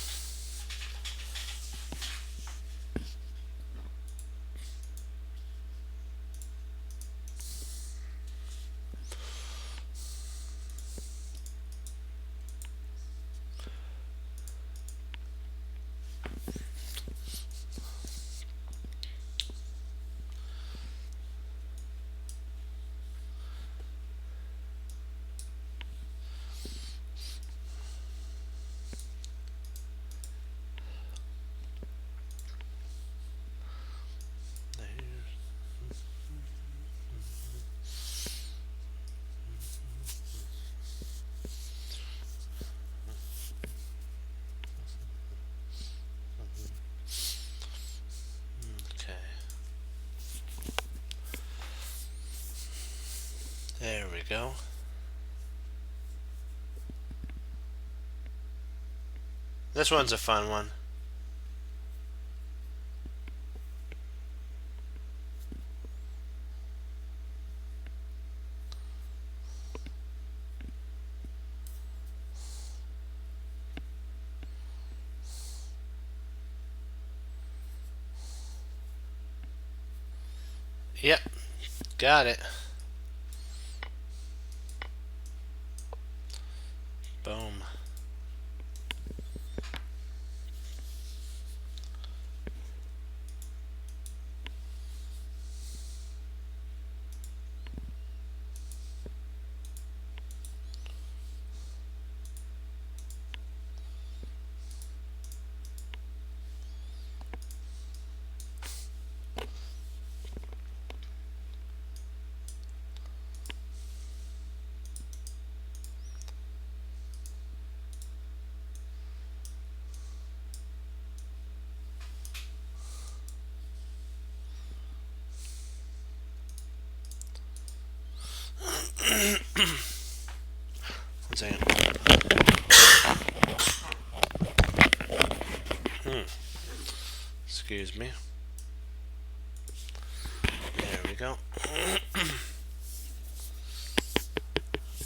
Speaker 1: There we go. This one's a fun one. Yep, got it. Boom. One second. Excuse me. There we go.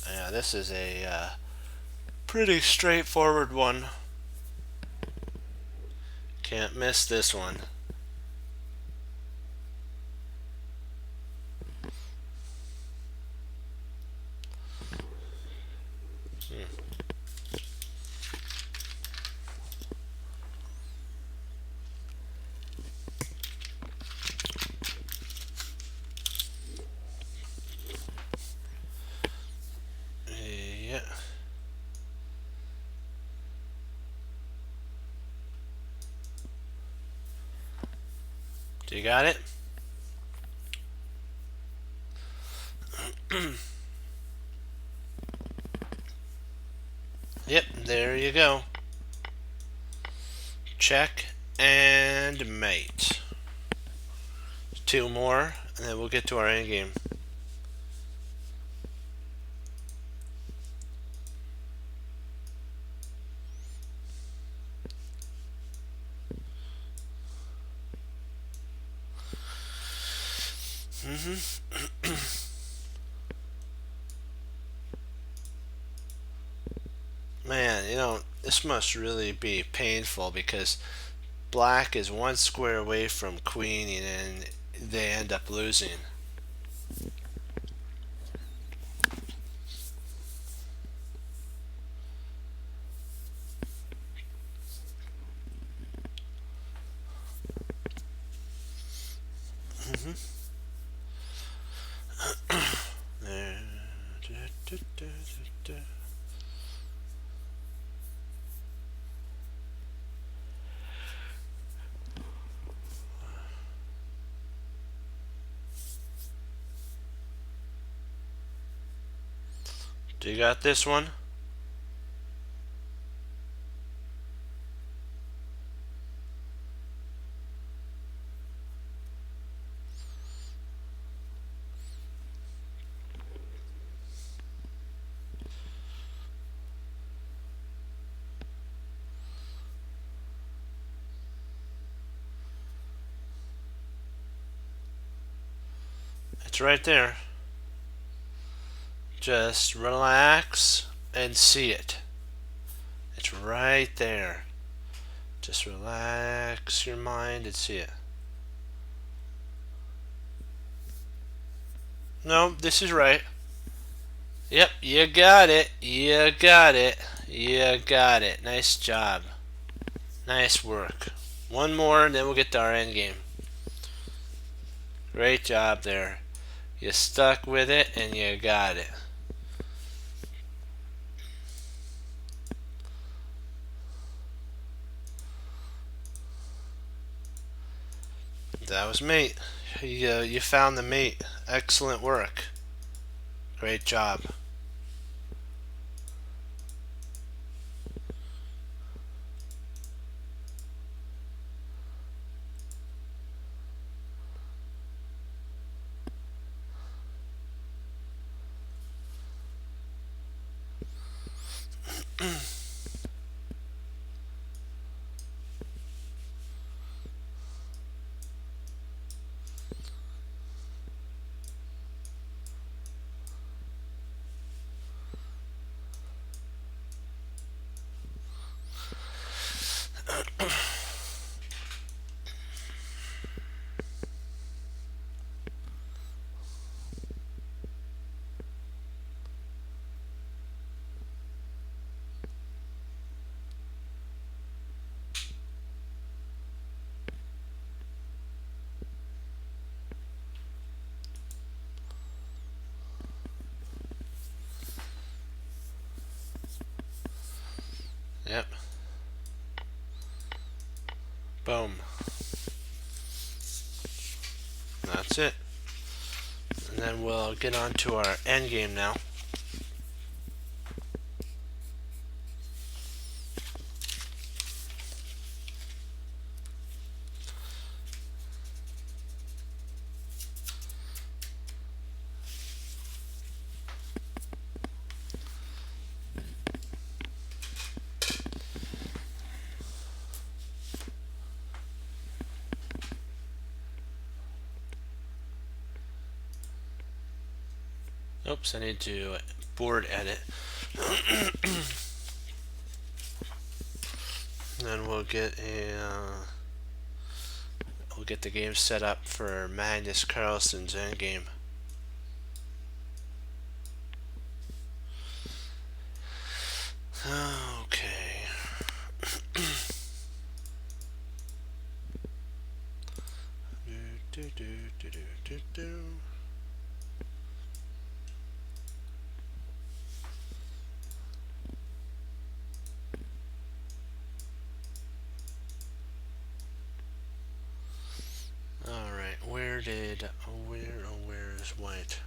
Speaker 1: Yeah, this is a pretty straightforward one. Can't miss this one. Yeah. Do you got it? Yep, there you go. Check and mate. Two more, and then we'll get to our end game. Man, this must really be painful because black is one square away from queening and they end up losing. There. Do you got this one? It's right there. Just relax and see it. It's right there. Just relax your mind and see it. No, this is right. Yep, you got it. You got it. You got it. Nice job. Nice work. One more and then we'll get to our end game. Great job there. You stuck with it and you got it. That was mate. You found the mate. Excellent work. Great job. Yep. Boom. That's it. And then we'll get on to our end game now. Oops, I need to board edit. Then we'll get the game set up for Magnus Carlsen's endgame. Okay. Where is white?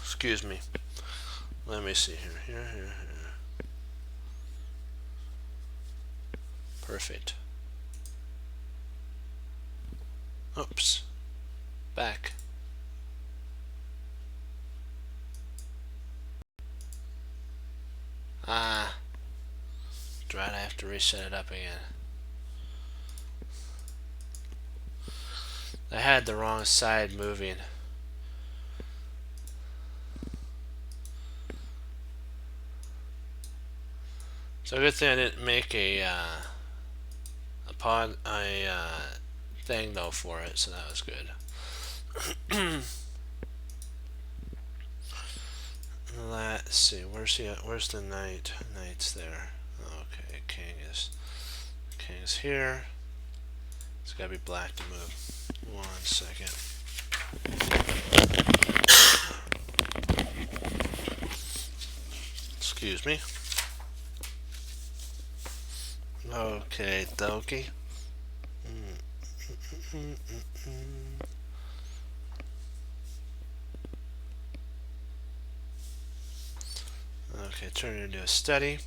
Speaker 1: Excuse me. Let me see here. Here. Perfect. Oops. Back. Right, I have to reset it up again. I had the wrong side moving. So good thing I didn't make a thing though for it, so that was good. Let's see, where's he at? Where's the knight? Knight's there. Okay, king's here. It's gotta be black to move. 1 second. Excuse me. Okay, dokie. Okay, turn it into a study.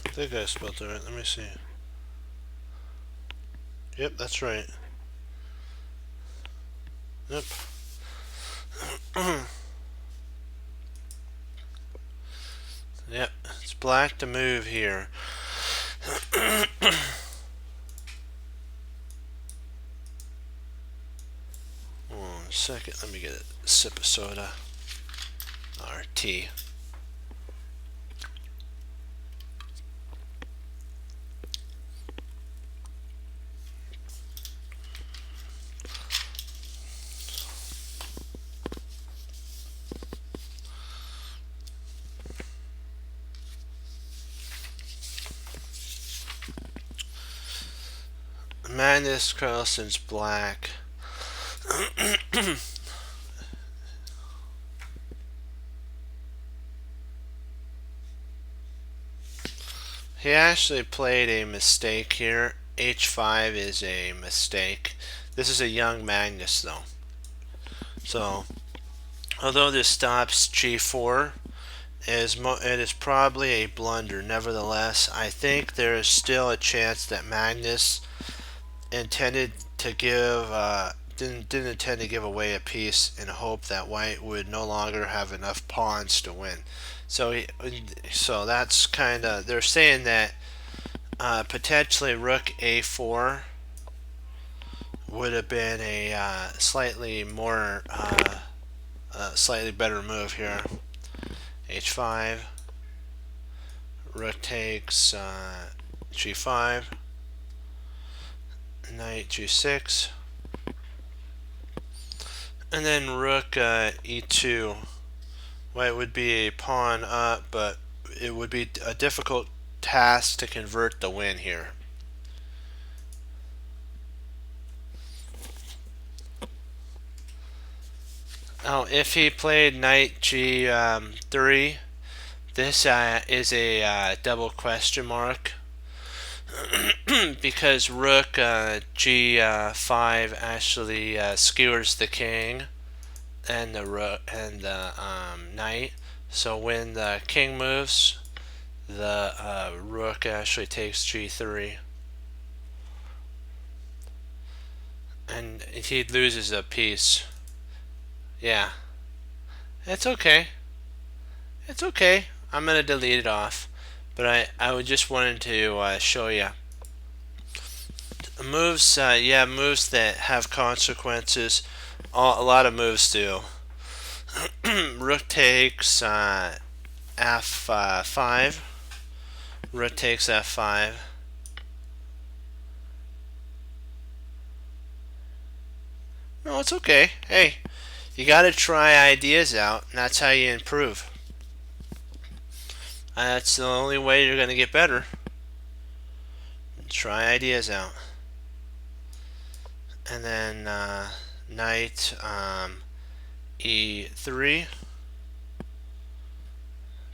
Speaker 1: I think I spelled it right. Let me see. Yep, that's right. Yep. Yep, it's black to move here. 1 second, let me get a sip of soda. Or tea. Magnus Carlsen's black. He actually played a mistake here. H5 is a mistake. This is a young Magnus though. So, although this stops G4, it is probably a blunder. Nevertheless, I think there is still a chance that Magnus intended to give didn't intend to give away a piece in hope that white would no longer have enough pawns to win. So that's kind of, they're saying that potentially rook a4 would have been a slightly better move here. H5, rook takes G5, knight G6, and then rook E2. White would be a pawn up, but it would be a difficult task to convert the win here. Now, if he played knight G3, this is a double question mark because rook G5 actually skewers the king and the knight. So when the king moves, the rook actually takes G3, and he loses a piece. Yeah, it's okay. It's okay. I'm gonna delete it off, but I would just wanted to show you moves. Yeah, moves that have consequences. A lot of moves do. Rook takes f5. Rook takes f5. No, it's okay. Hey, you got to try ideas out, and that's how you improve. That's the only way you're going to get better. Try ideas out. And then knight e3,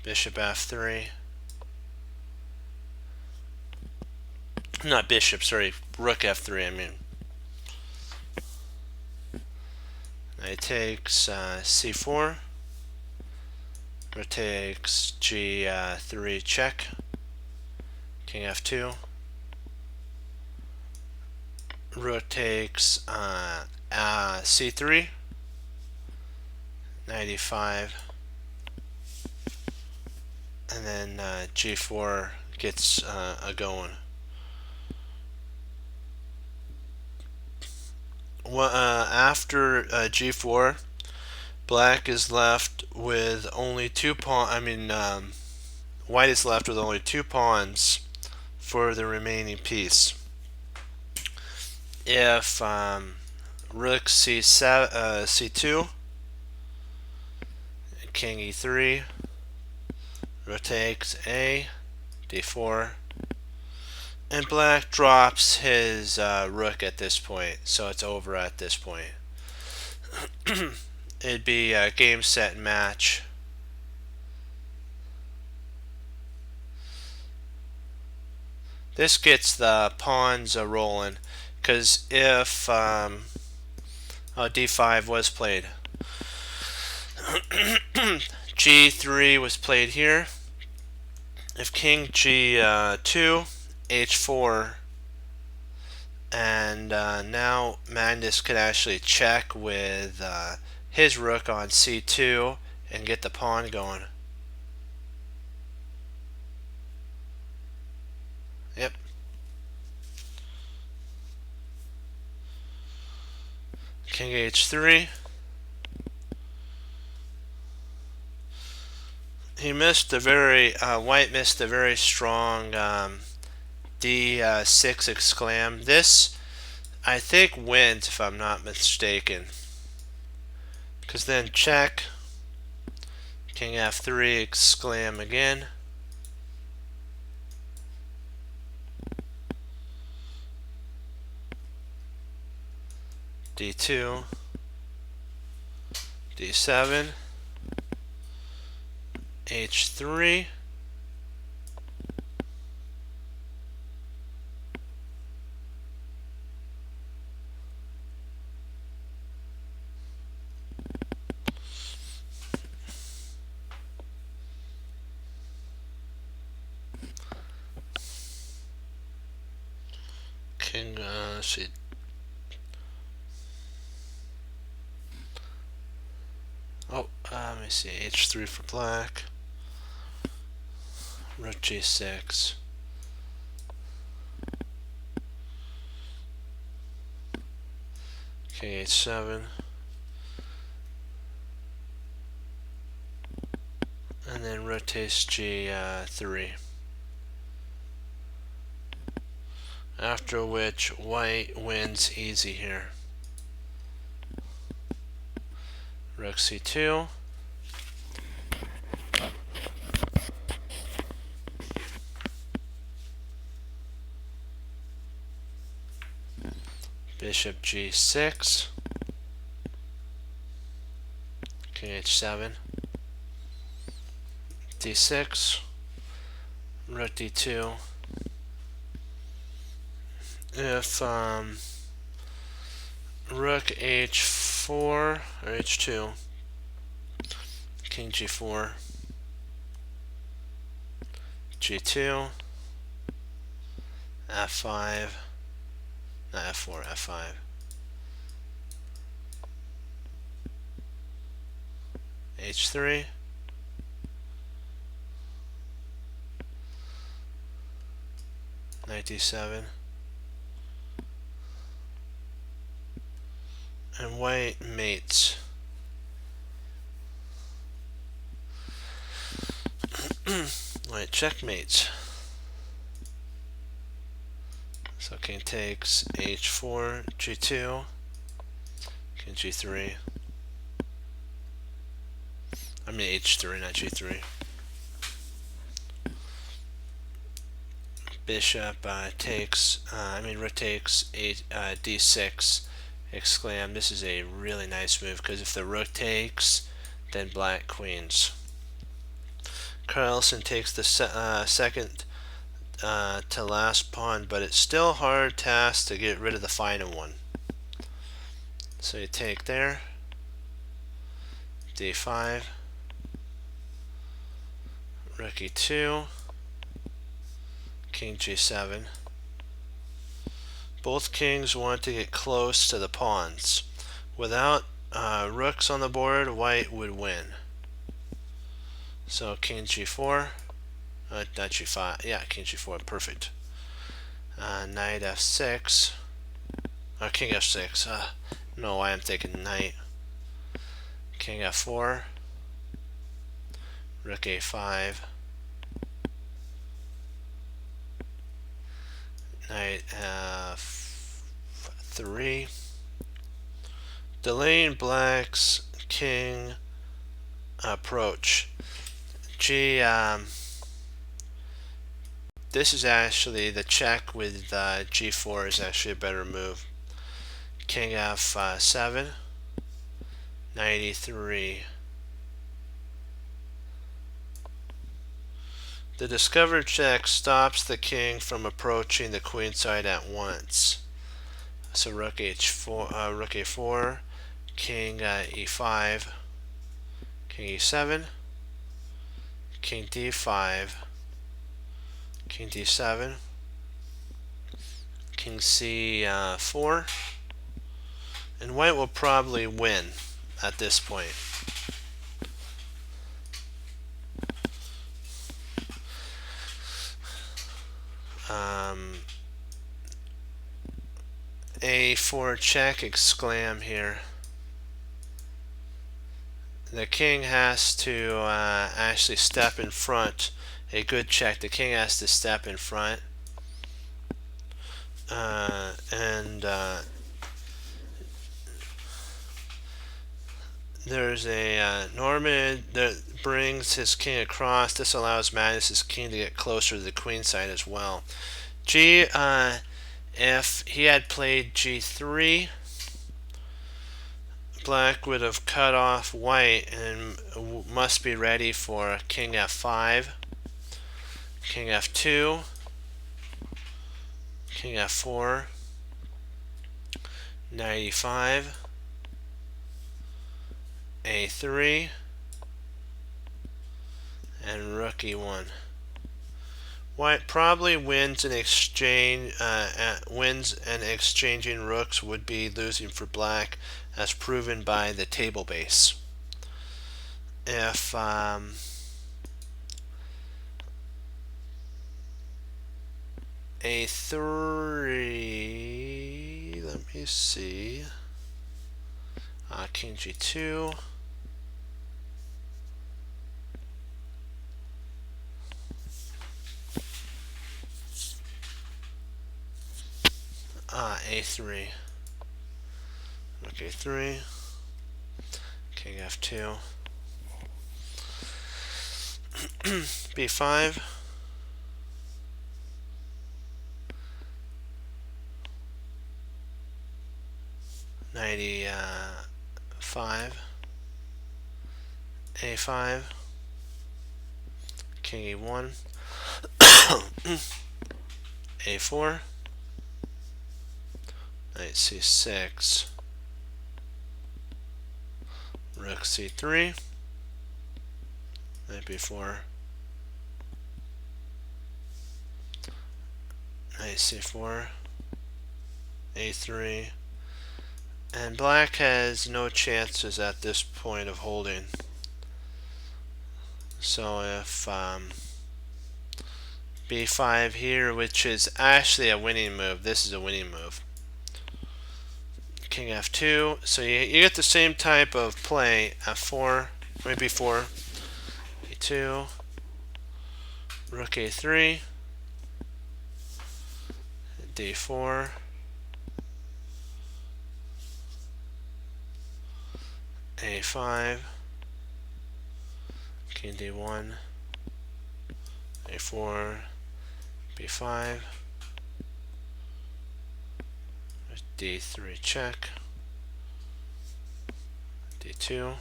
Speaker 1: bishop f3. Not bishop, sorry, rook f3, I mean. Knight takes c4. Rook takes g3 check. King f2. Rook takes c3. Knight e5. And then g4 gets a going. After g4, black is left with only two pawns. White is left with only two pawns for the remaining piece. If rook c2, king e3, rook takes a, d4, and black drops his rook at this point, so it's over at this point. It'd be a game, set, and match. This gets the pawns rolling, because if d5 was played, g3 was played here. If king g2, h4, and now Magnus could actually check with his rook on c2 and get the pawn going. Yep. King h3. He missed a very white missed a very strong d6 exclam. This, I think, wins if I'm not mistaken. Because then check, king f3 exclam again. d2, d7, h3, king see. Let me see, h3 for black, rook g6, king h7, and then rook takes g3. After which white wins easy here. Rook c2. Bishop g6. King h7. d6. Rook d2. If rook h4 or h2, king g4, g2, f5, not f4, f5, h3, knight d7, and white mates. White checkmates. So king takes h4, g2, king g3. I mean h3, not g3. Bishop takes, rook takes d6, exclam. This is a really nice move because if the rook takes, then black queens. Carlsen takes the second to last pawn, but it's still a hard task to get rid of the final one. So you take there, d5, rook e2, king g7. Both kings want to get close to the pawns. Without rooks on the board, white would win. So king g4, not g5, yeah, king g4, perfect. Knight f6, or king f6, I don't know why I'm thinking knight. King f4, rook a5, knight f3, delaying black's king approach. This is actually the check with g4 is actually a better move. King f7, knight e3. The discovered check stops the king from approaching the queenside at once. So rook h4, rook a4, king e5, king e7, king d5, king d7, king c4, and white will probably win at this point. A4 check, exclam here. The king has to actually step in front. A good check. The king has to step in front. There's a Norman that brings his king across. This allows Magnus's king to get closer to the queen side as well. If he had played g3, black would have cut off white and must be ready for king f5, king f2, king f4, knight e5, a3, and rook e1. White probably wins an exchange. Wins and exchanging rooks would be losing for black, as proven by the table base. If a3, let me see, king g2. A3, rook a3, king f2, b5, knight e5, a5, king e1, a4, knight c6, rook c3, knight b4, knight c4, a3, and black has no chances at this point of holding. So if b5 here, which is actually a winning move, this is a winning move. King f2, so you get the same type of play. F4, maybe 4, e2, Rook a3, d4, a5, king d1, a4, b5, d3 check, d2,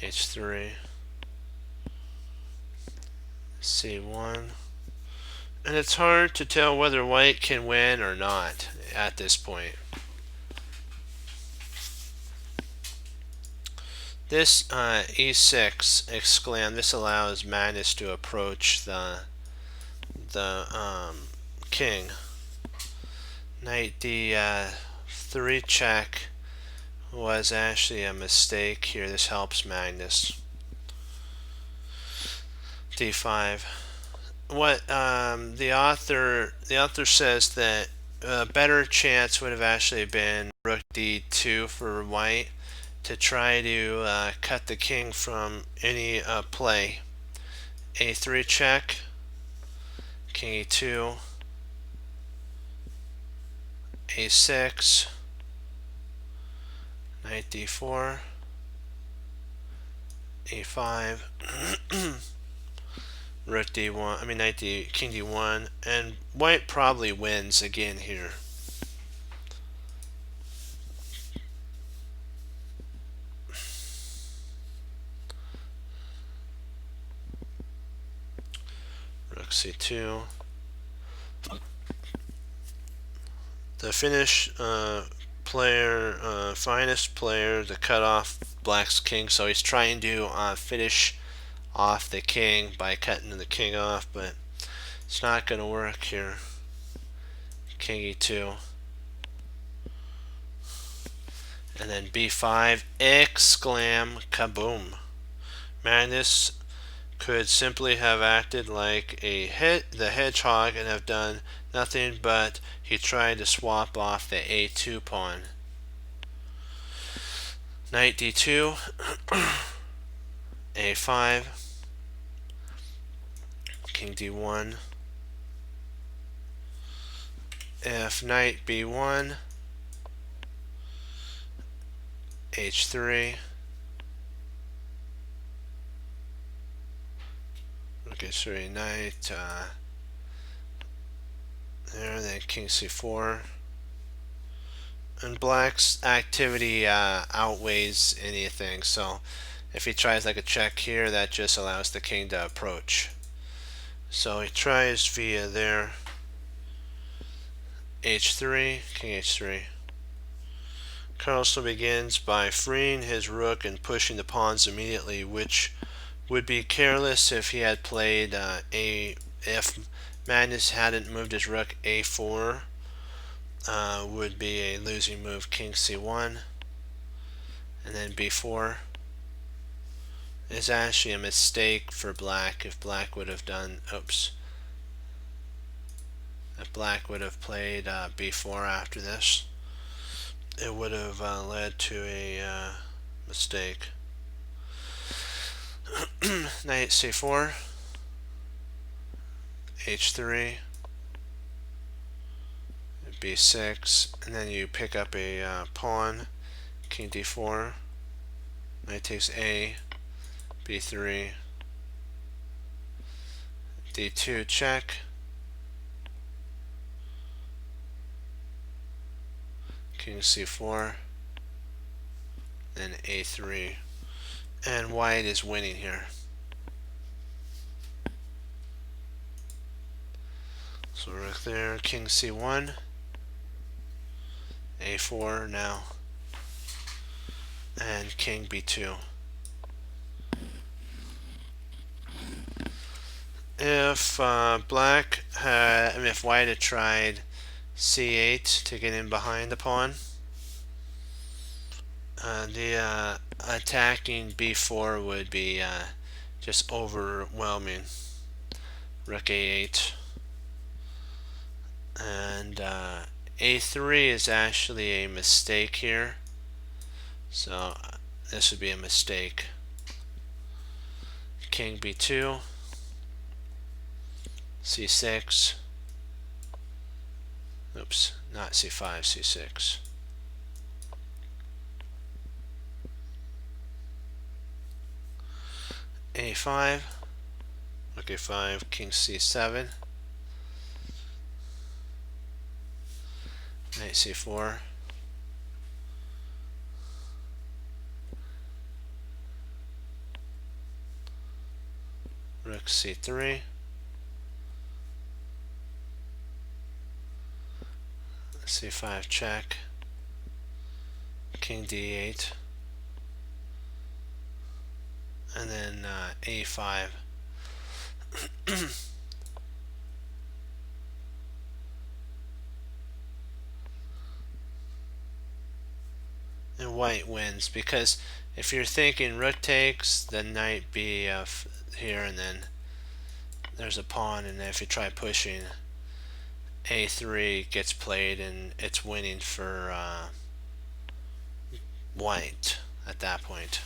Speaker 1: h3, c1, and it's hard to tell whether white can win or not at this point. This e6 exclam, this allows Magnus to approach the king. Knight d3 check was actually a mistake here. This helps Magnus. d5. What the author says that a better chance would have actually been rook d2 for white to try to cut the king from any play. a3 check, king e2, a6, knight d4, a5, rook d1, king d1, and white probably wins again here. Rook c2. The Finnish finest player to cut off black's king, so he's trying to finish off the king by cutting the king off, but it's not going to work here. King e2, and then b5, exclam, kaboom. Magnus could simply have acted like the hedgehog and have done nothing, but he tried to swap off the a2 pawn. Knight d2, a5, king d1, if knight b1, h3, okay, sorry, knight there, then king c4, and black's activity outweighs anything, so if he tries like a check here, that just allows the king to approach. So he tries via there, h3, king h3. Carlsen begins by freeing his rook and pushing the pawns immediately, which would be careless if he had played if Magnus hadn't moved his rook a4, would be a losing move. King c1, and then b4 is actually a mistake for black. If black would have done, if black would have played b4 after this, it would have led to a mistake. Knight c4, h3, b6, and then you pick up a pawn, king d4, knight takes a, b3, d2 check, king c4, then a3, and white is winning here. So rook there, king c1, a4 now, and king b2. If if white had tried c8 to get in behind the pawn, the attacking b4 would be just overwhelming. Rook a8, and a3 is actually a mistake here. So this would be a mistake. King b2, c6. Oops, not c5, c6. a5, rook a5, king c7, knight c4, rook c3, c5 check, king d8, and then a5. And white wins, because if you're thinking rook takes, then knight b here, and then there's a pawn, and then if you try pushing, a3 gets played, and it's winning for white at that point.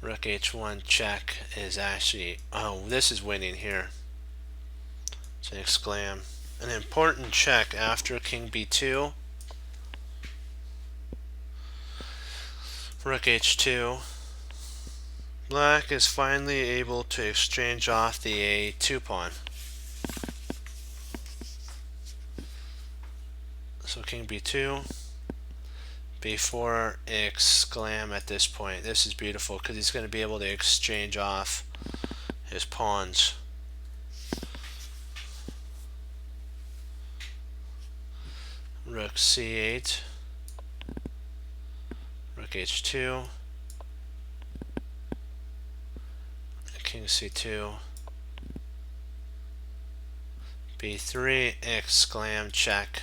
Speaker 1: Rook h1 check is actually, oh, this is winning here. It's an exclam. An important check after king b2. Rook h2. Black is finally able to exchange off the a2 pawn. So king b2, b4, exclam at this point. This is beautiful because he's going to be able to exchange off his pawns. Rook c8, rook h2, king c2, b3, exclam, check.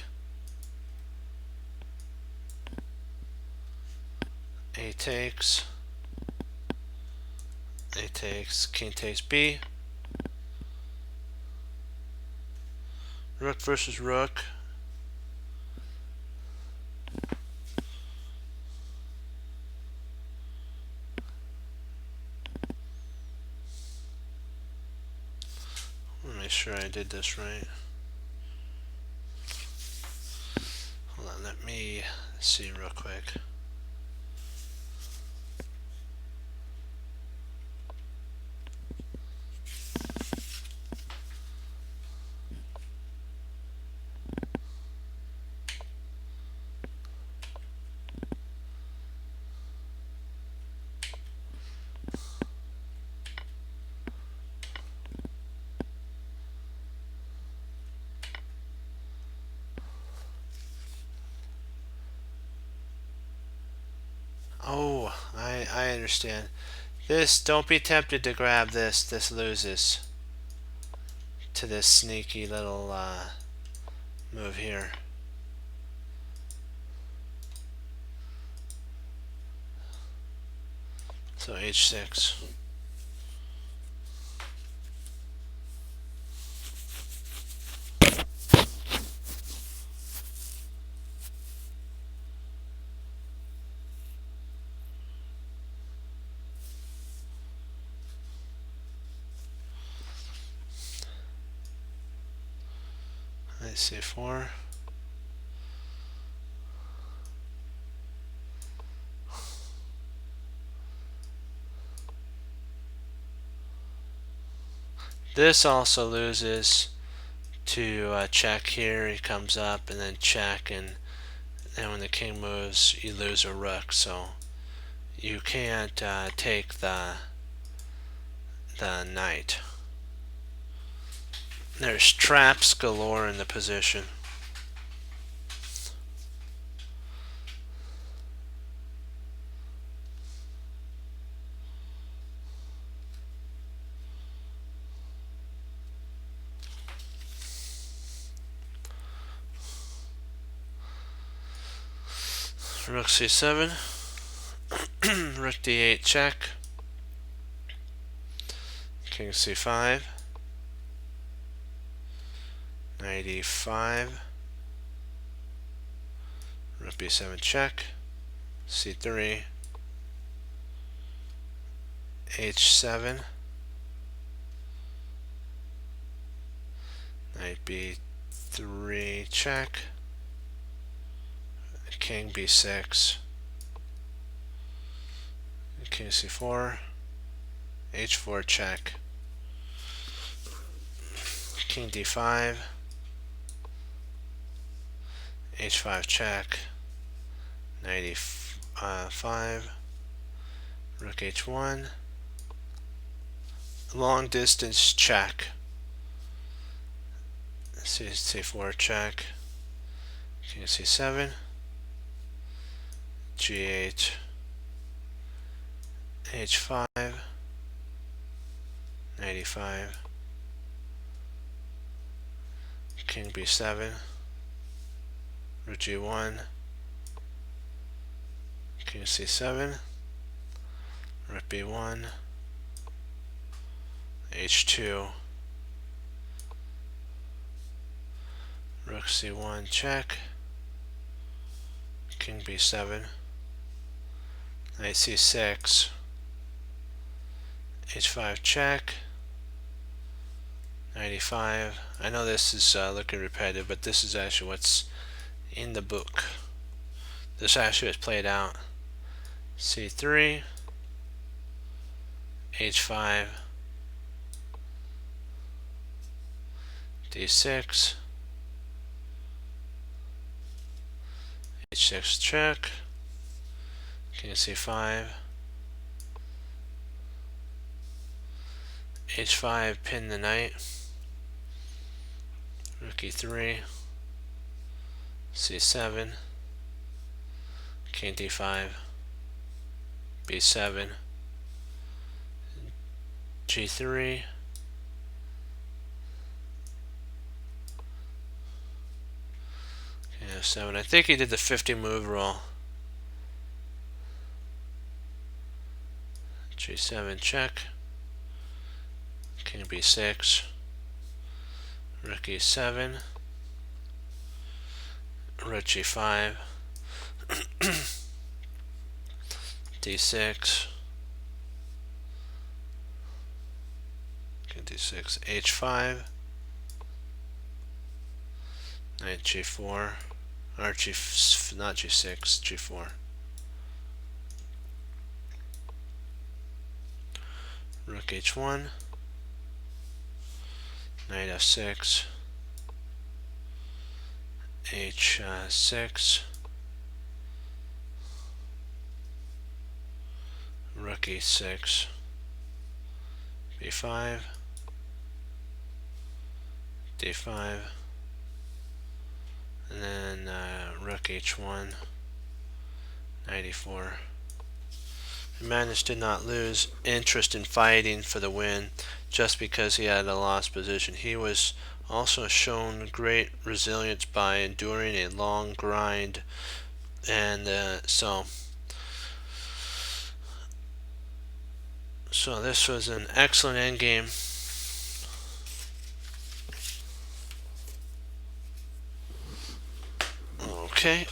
Speaker 1: A takes, king takes b. Rook versus rook. Let me make sure I did this right. Hold on, let me see real quick. Oh, I understand. This, don't be tempted to grab this. This loses to this sneaky little move here. So h6. Knight c4. This also loses to check here. He comes up and then check, and then when the king moves, you lose a rook. So you can't take the knight. There's traps galore in the position. Rook c7, rook d8 check, king c5, knight e5, Rook b7 check, c3, h7, knight b3 check, king b6, king c4, h4 check, king d5, h5 check, knight e5, rook h1, long distance check, c4 check, king c7, g8, h5, knight e5, king b7, rook g1, king c7, rook b1, h2, rook c1 check, king b7, knight c6, h5 check, knight e5. I know this is looking repetitive, but this is actually what's in the book. This actually is played out. c3, h5, d6, h6 check, king c5, h5 pin the knight, rook e3, c7, king d5, b7, g3, f7. I think he did the 50 move rule. g7 check, king b6, rook e7, rook g5, d6, king d6, h5, knight g4, or not g6, g4, rook h1, knight f6, h6, rook e6, b5, d5, and then rook h1, knight e4. Manus did not lose interest in fighting for the win just because he had a lost position. He was also shown great resilience by enduring a long grind, and so this was an excellent endgame. Okay.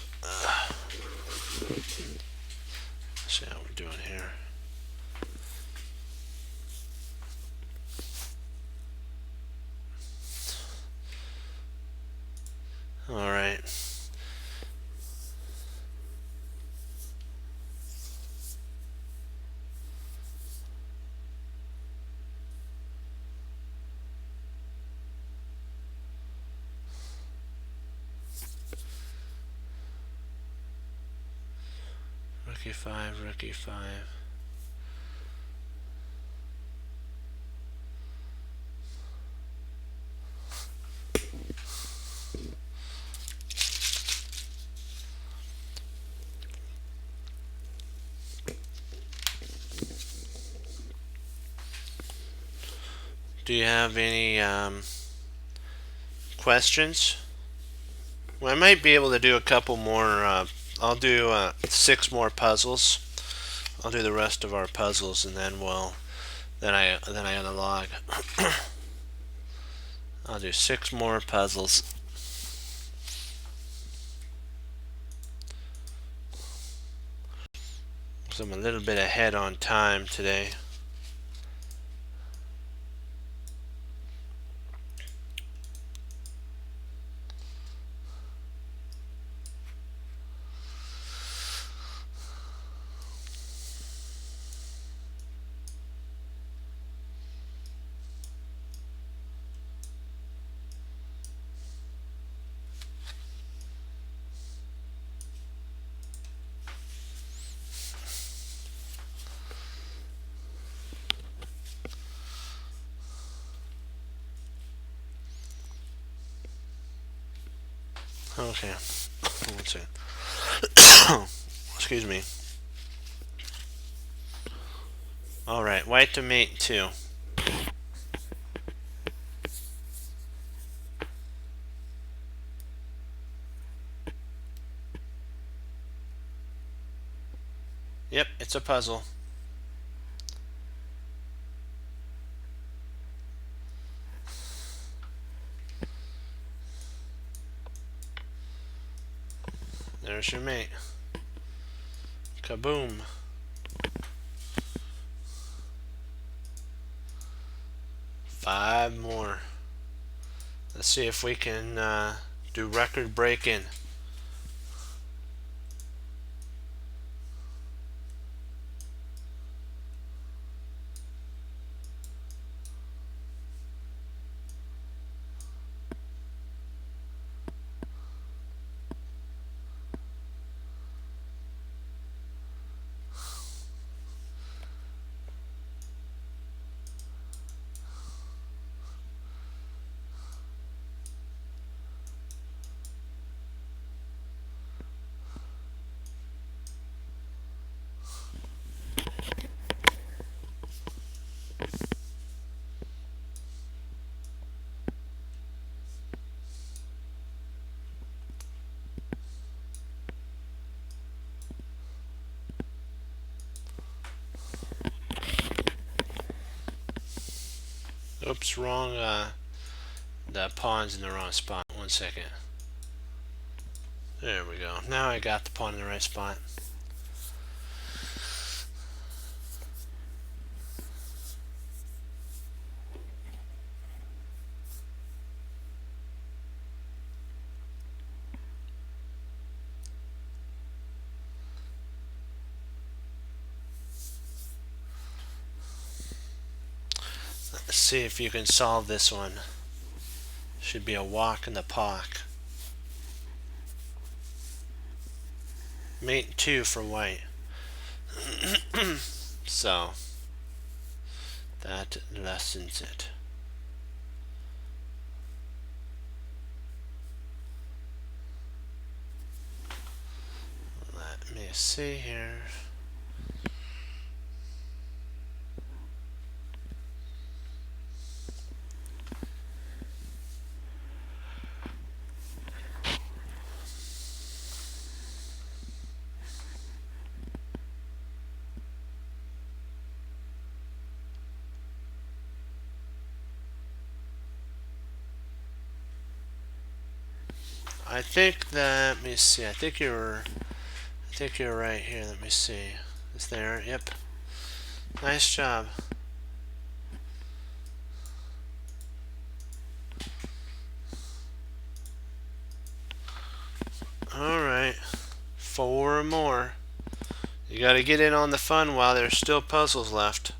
Speaker 1: Let's see how we're doing here. All right. Rook e5, rook e5. Do you have any questions? Well, I might be able to do a couple more. I'll do 6 more puzzles. I'll do the rest of our puzzles, and then I analog. I'll do 6 more puzzles. So I'm a little bit ahead on time today. Okay. Let's see. Excuse me. Alright, white to mate 2. Yep, it's a puzzle. There's your mate. Kaboom. Five more. Let's see if we can do record breaking. Oops, wrong. The pawn's in the wrong spot. 1 second. There we go. Now I got the pawn in the right spot. Let's see if you can solve this one. Should be a walk in the park. Mate 2 for white. So that lessens it. Let me see here. I think that, let me see. I think you're right here. Let me see. Is there? Yep. Nice job. All right. 4 more. You got to get in on the fun while there's still puzzles left.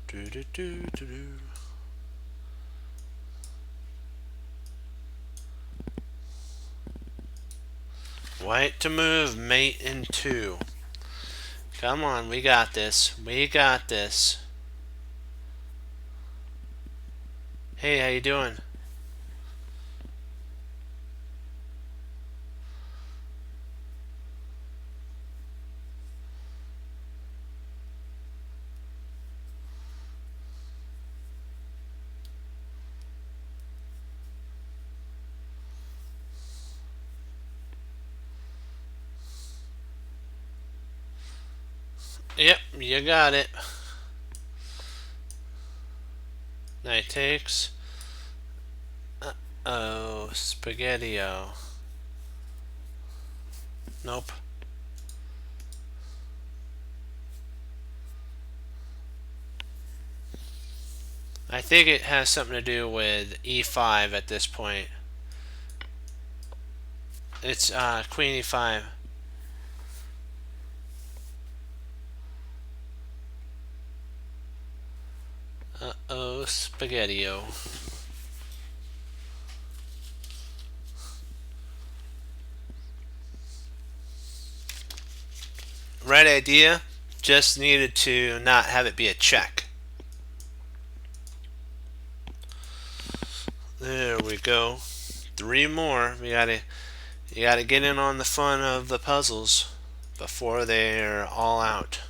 Speaker 1: Do do do do do. White to move, mate in 2. Come on, we got this. We got this. Hey, how you doing? Yep, you got it. Now he takes. Oh, Spaghetti-O. Nope. I think it has something to do with e5 at this point. It's Queen e5. Uh-oh, Spaghetti-O. Right idea, just needed to not have it be a check. There we go. 3 more. You gotta get in on the fun of the puzzles before they're all out.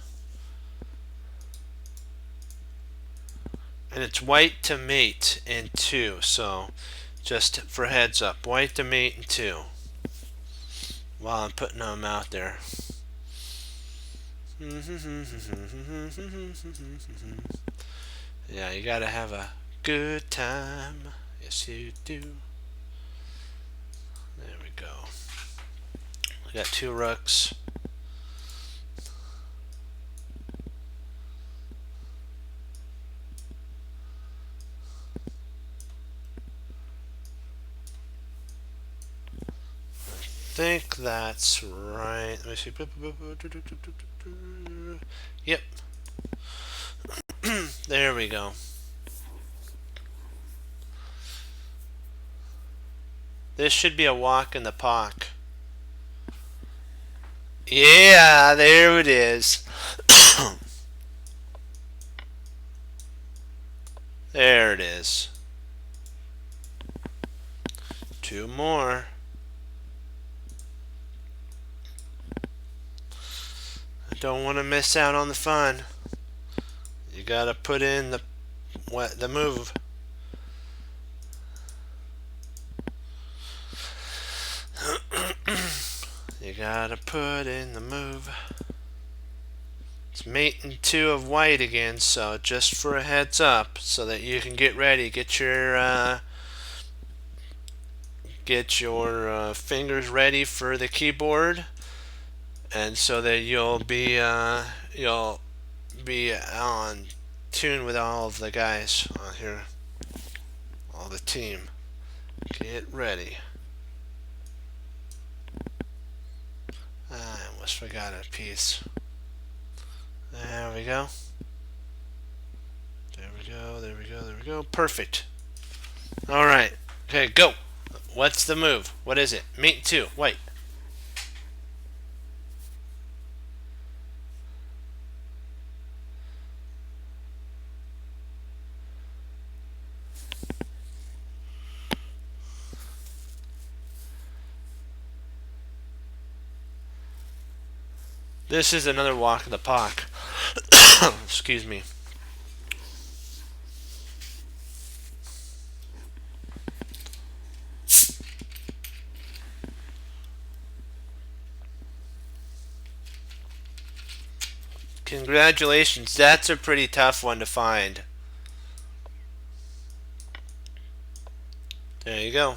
Speaker 1: And it's white to mate in 2, so just for heads up, white to mate in 2 while I'm putting them out there. Yeah, you gotta have a good time. Yes, you do. There we go. We got 2 rooks. I think that's right. Let me see. Yep. There we go. This should be a walk in the park. Yeah, there it is. There it is. 2 more. I don't want to miss out on the fun. You gotta put in the move. You gotta put in the move. It's mate in 2 of white again, so just for a heads up, so that you can get ready, get your fingers ready for the keyboard, and so that you'll be on tune with all of the guys on here, all the team. Get ready. I almost forgot a piece. There we go. There we go, there we go, there we go. Perfect. Alright. Okay, go. What's the move? What is it? Mate 2. White. This is another walk of the park. Excuse me. Congratulations. That's a pretty tough one to find. There you go.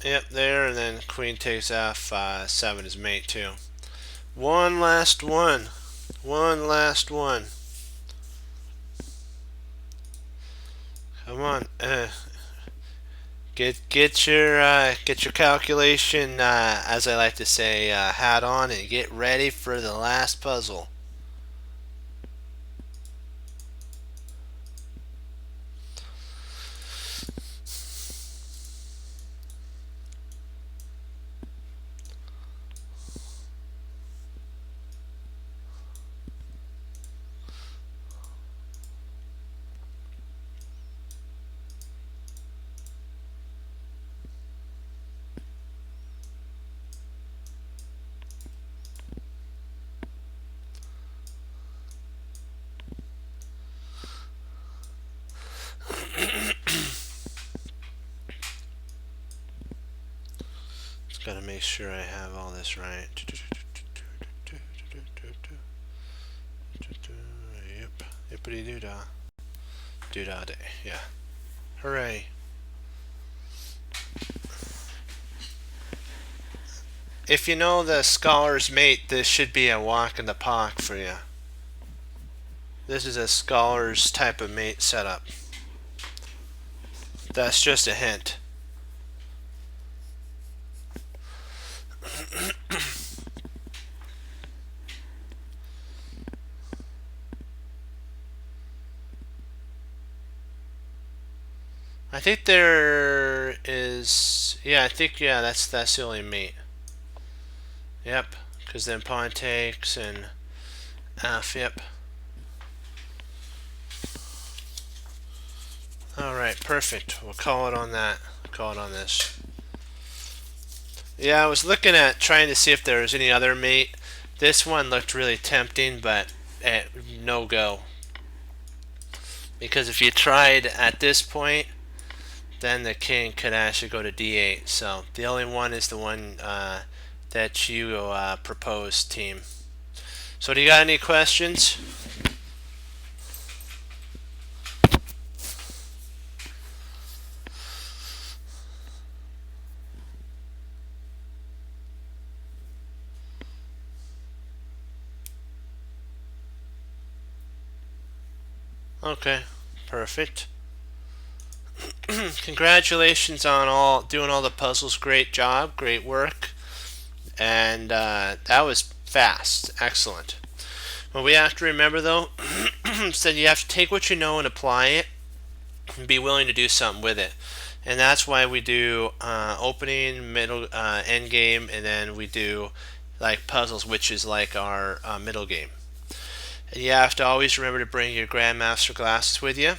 Speaker 1: Yep, there, and then queen takes f7 is mate 2. One last one. One last one. Come on. Get your calculation, as I like to say, hat on, and get ready for the last puzzle. Gotta make sure I have all this right. Yep. Yippity doo dah. Doo dah day. Yeah. Hooray. If you know the Scholar's Mate, this should be a walk in the park for you. This is a Scholar's type of mate setup. That's just a hint. I think there is, yeah, I think, yeah, that's the only mate. Yep, because then pawn takes and F, yep. Alright, perfect. We'll call it on that. Call it on this. Yeah, I was looking at trying to see if there was any other mate. This one looked really tempting, but no go. Because if you tried at this point, then the king could actually go to d8. So the only one is the one that you proposed, team. So do you got any questions? Okay, perfect. Congratulations on doing all the puzzles. Great job, great work, and that was fast. Excellent. What we have to remember, though, is that you have to take what you know and apply it, and be willing to do something with it. And that's why we do opening, middle, end game, and then we do like puzzles, which is like our middle game. And you have to always remember to bring your Grandmaster glasses with you,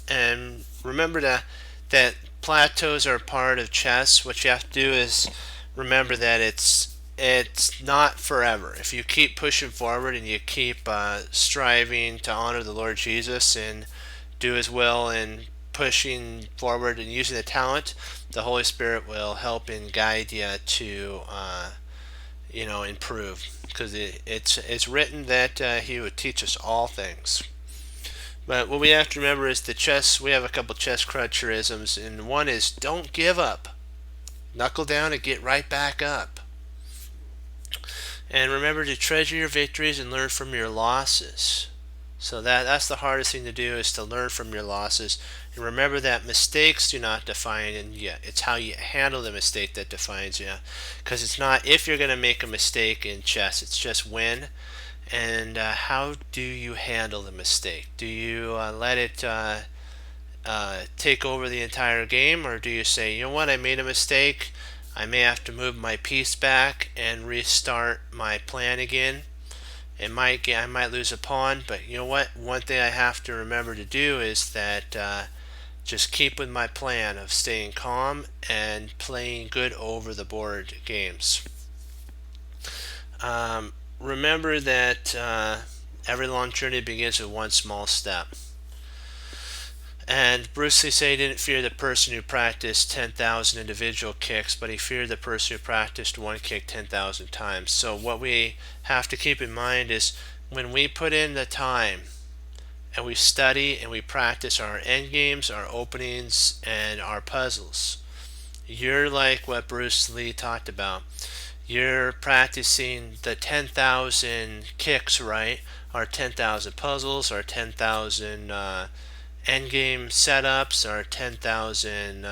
Speaker 1: and remember that plateaus are a part of chess. What you have to do is remember that it's not forever. If you keep pushing forward and you keep striving to honor the Lord Jesus and do His will and pushing forward and using the talent, the Holy Spirit will help and guide you to improve, because it's written that He would teach us all things. But what we have to remember is we have a couple chess cruncherisms, and one is don't give up. Knuckle down and get right back up. And remember to treasure your victories and learn from your losses. So that's the hardest thing to do, is to learn from your losses. And remember that mistakes do not define you. It's how you handle the mistake that defines you. Because it's not if you're going to make a mistake in chess, it's just when. And how do you handle the mistake? Do you let it take over the entire game, or do you say, you know what, I made a mistake, I may have to move my piece back and restart my plan again? I might lose a pawn, but you know what? One thing I have to remember to do is that just keep with my plan of staying calm and playing good over the board games. Remember that every long journey begins with one small step. And Bruce Lee said he didn't fear the person who practiced 10,000 individual kicks, but he feared the person who practiced one kick 10,000 times. So what we have to keep in mind is when we put in the time and we study and we practice our end games, our openings, and our puzzles, you're like what Bruce Lee talked about. You're practicing the 10,000 kicks, right? Our 10,000 puzzles, our 10,000 endgame setups, our 10,000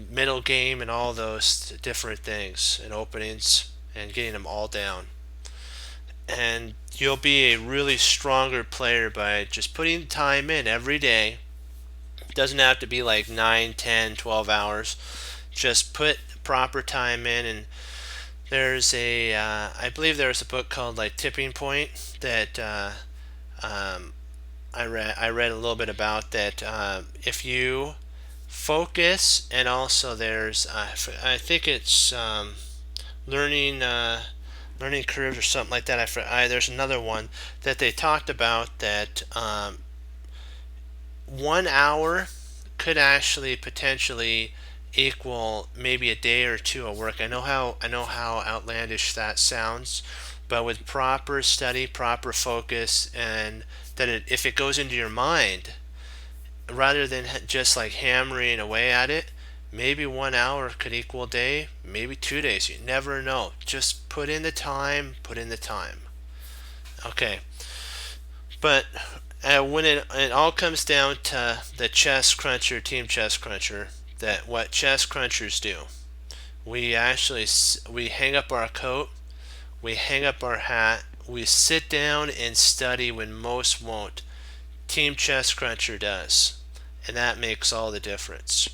Speaker 1: middle game, and all those different things and openings, and getting them all down. And you'll be a really stronger player by just putting time in every day. It doesn't have to be like 9, 10, 12 hours. Just put proper time in. And there's I believe there's a book called like Tipping Point that I read a little bit about that. If you focus, and also there's I think it's learning curves or something like that. There's another one that they talked about that 1 hour could actually potentially equal maybe a day or two of work. I know how outlandish that sounds, but with proper study, proper focus, and if it goes into your mind, rather than just like hammering away at it, maybe 1 hour could equal a day, maybe 2 days. You never know. Just put in the time, put in the time. Okay. But when it all comes down to the chess cruncher, team chess cruncher, that what chess crunchers do, we hang up our coat, we hang up our hat, we sit down and study when most won't. Team chess cruncher does, and that makes all the difference.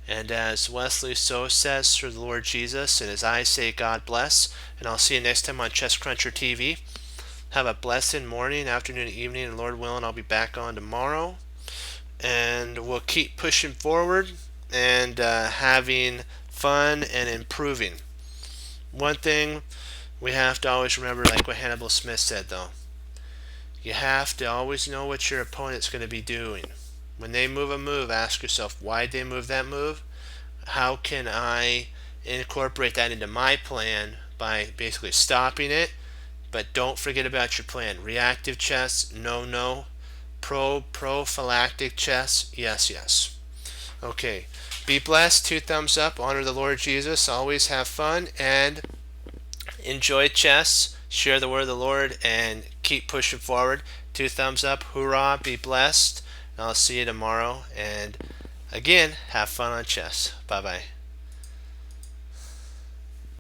Speaker 1: And as Wesley So says through the Lord Jesus, and as I say, God bless, and I'll see you next time on Chess Cruncher TV. Have a blessed morning, afternoon, evening, and Lord willing, I'll be back on tomorrow. And we'll keep pushing forward and having fun and improving. One thing we have to always remember, like what Hannibal Smith said, though, you have to always know what your opponent's going to be doing. When they move a move, ask yourself, why'd they move that move? How can I incorporate that into my plan by basically stopping it? But don't forget about your plan. Reactive chess, no. Prophylactic chess, yes. Okay. Be blessed. 2 thumbs up. Honor the Lord Jesus. Always have fun and enjoy chess. Share the word of the Lord and keep pushing forward. 2 thumbs up. Hoorah. Be blessed. And I'll see you tomorrow. And again, have fun on chess. Bye-bye.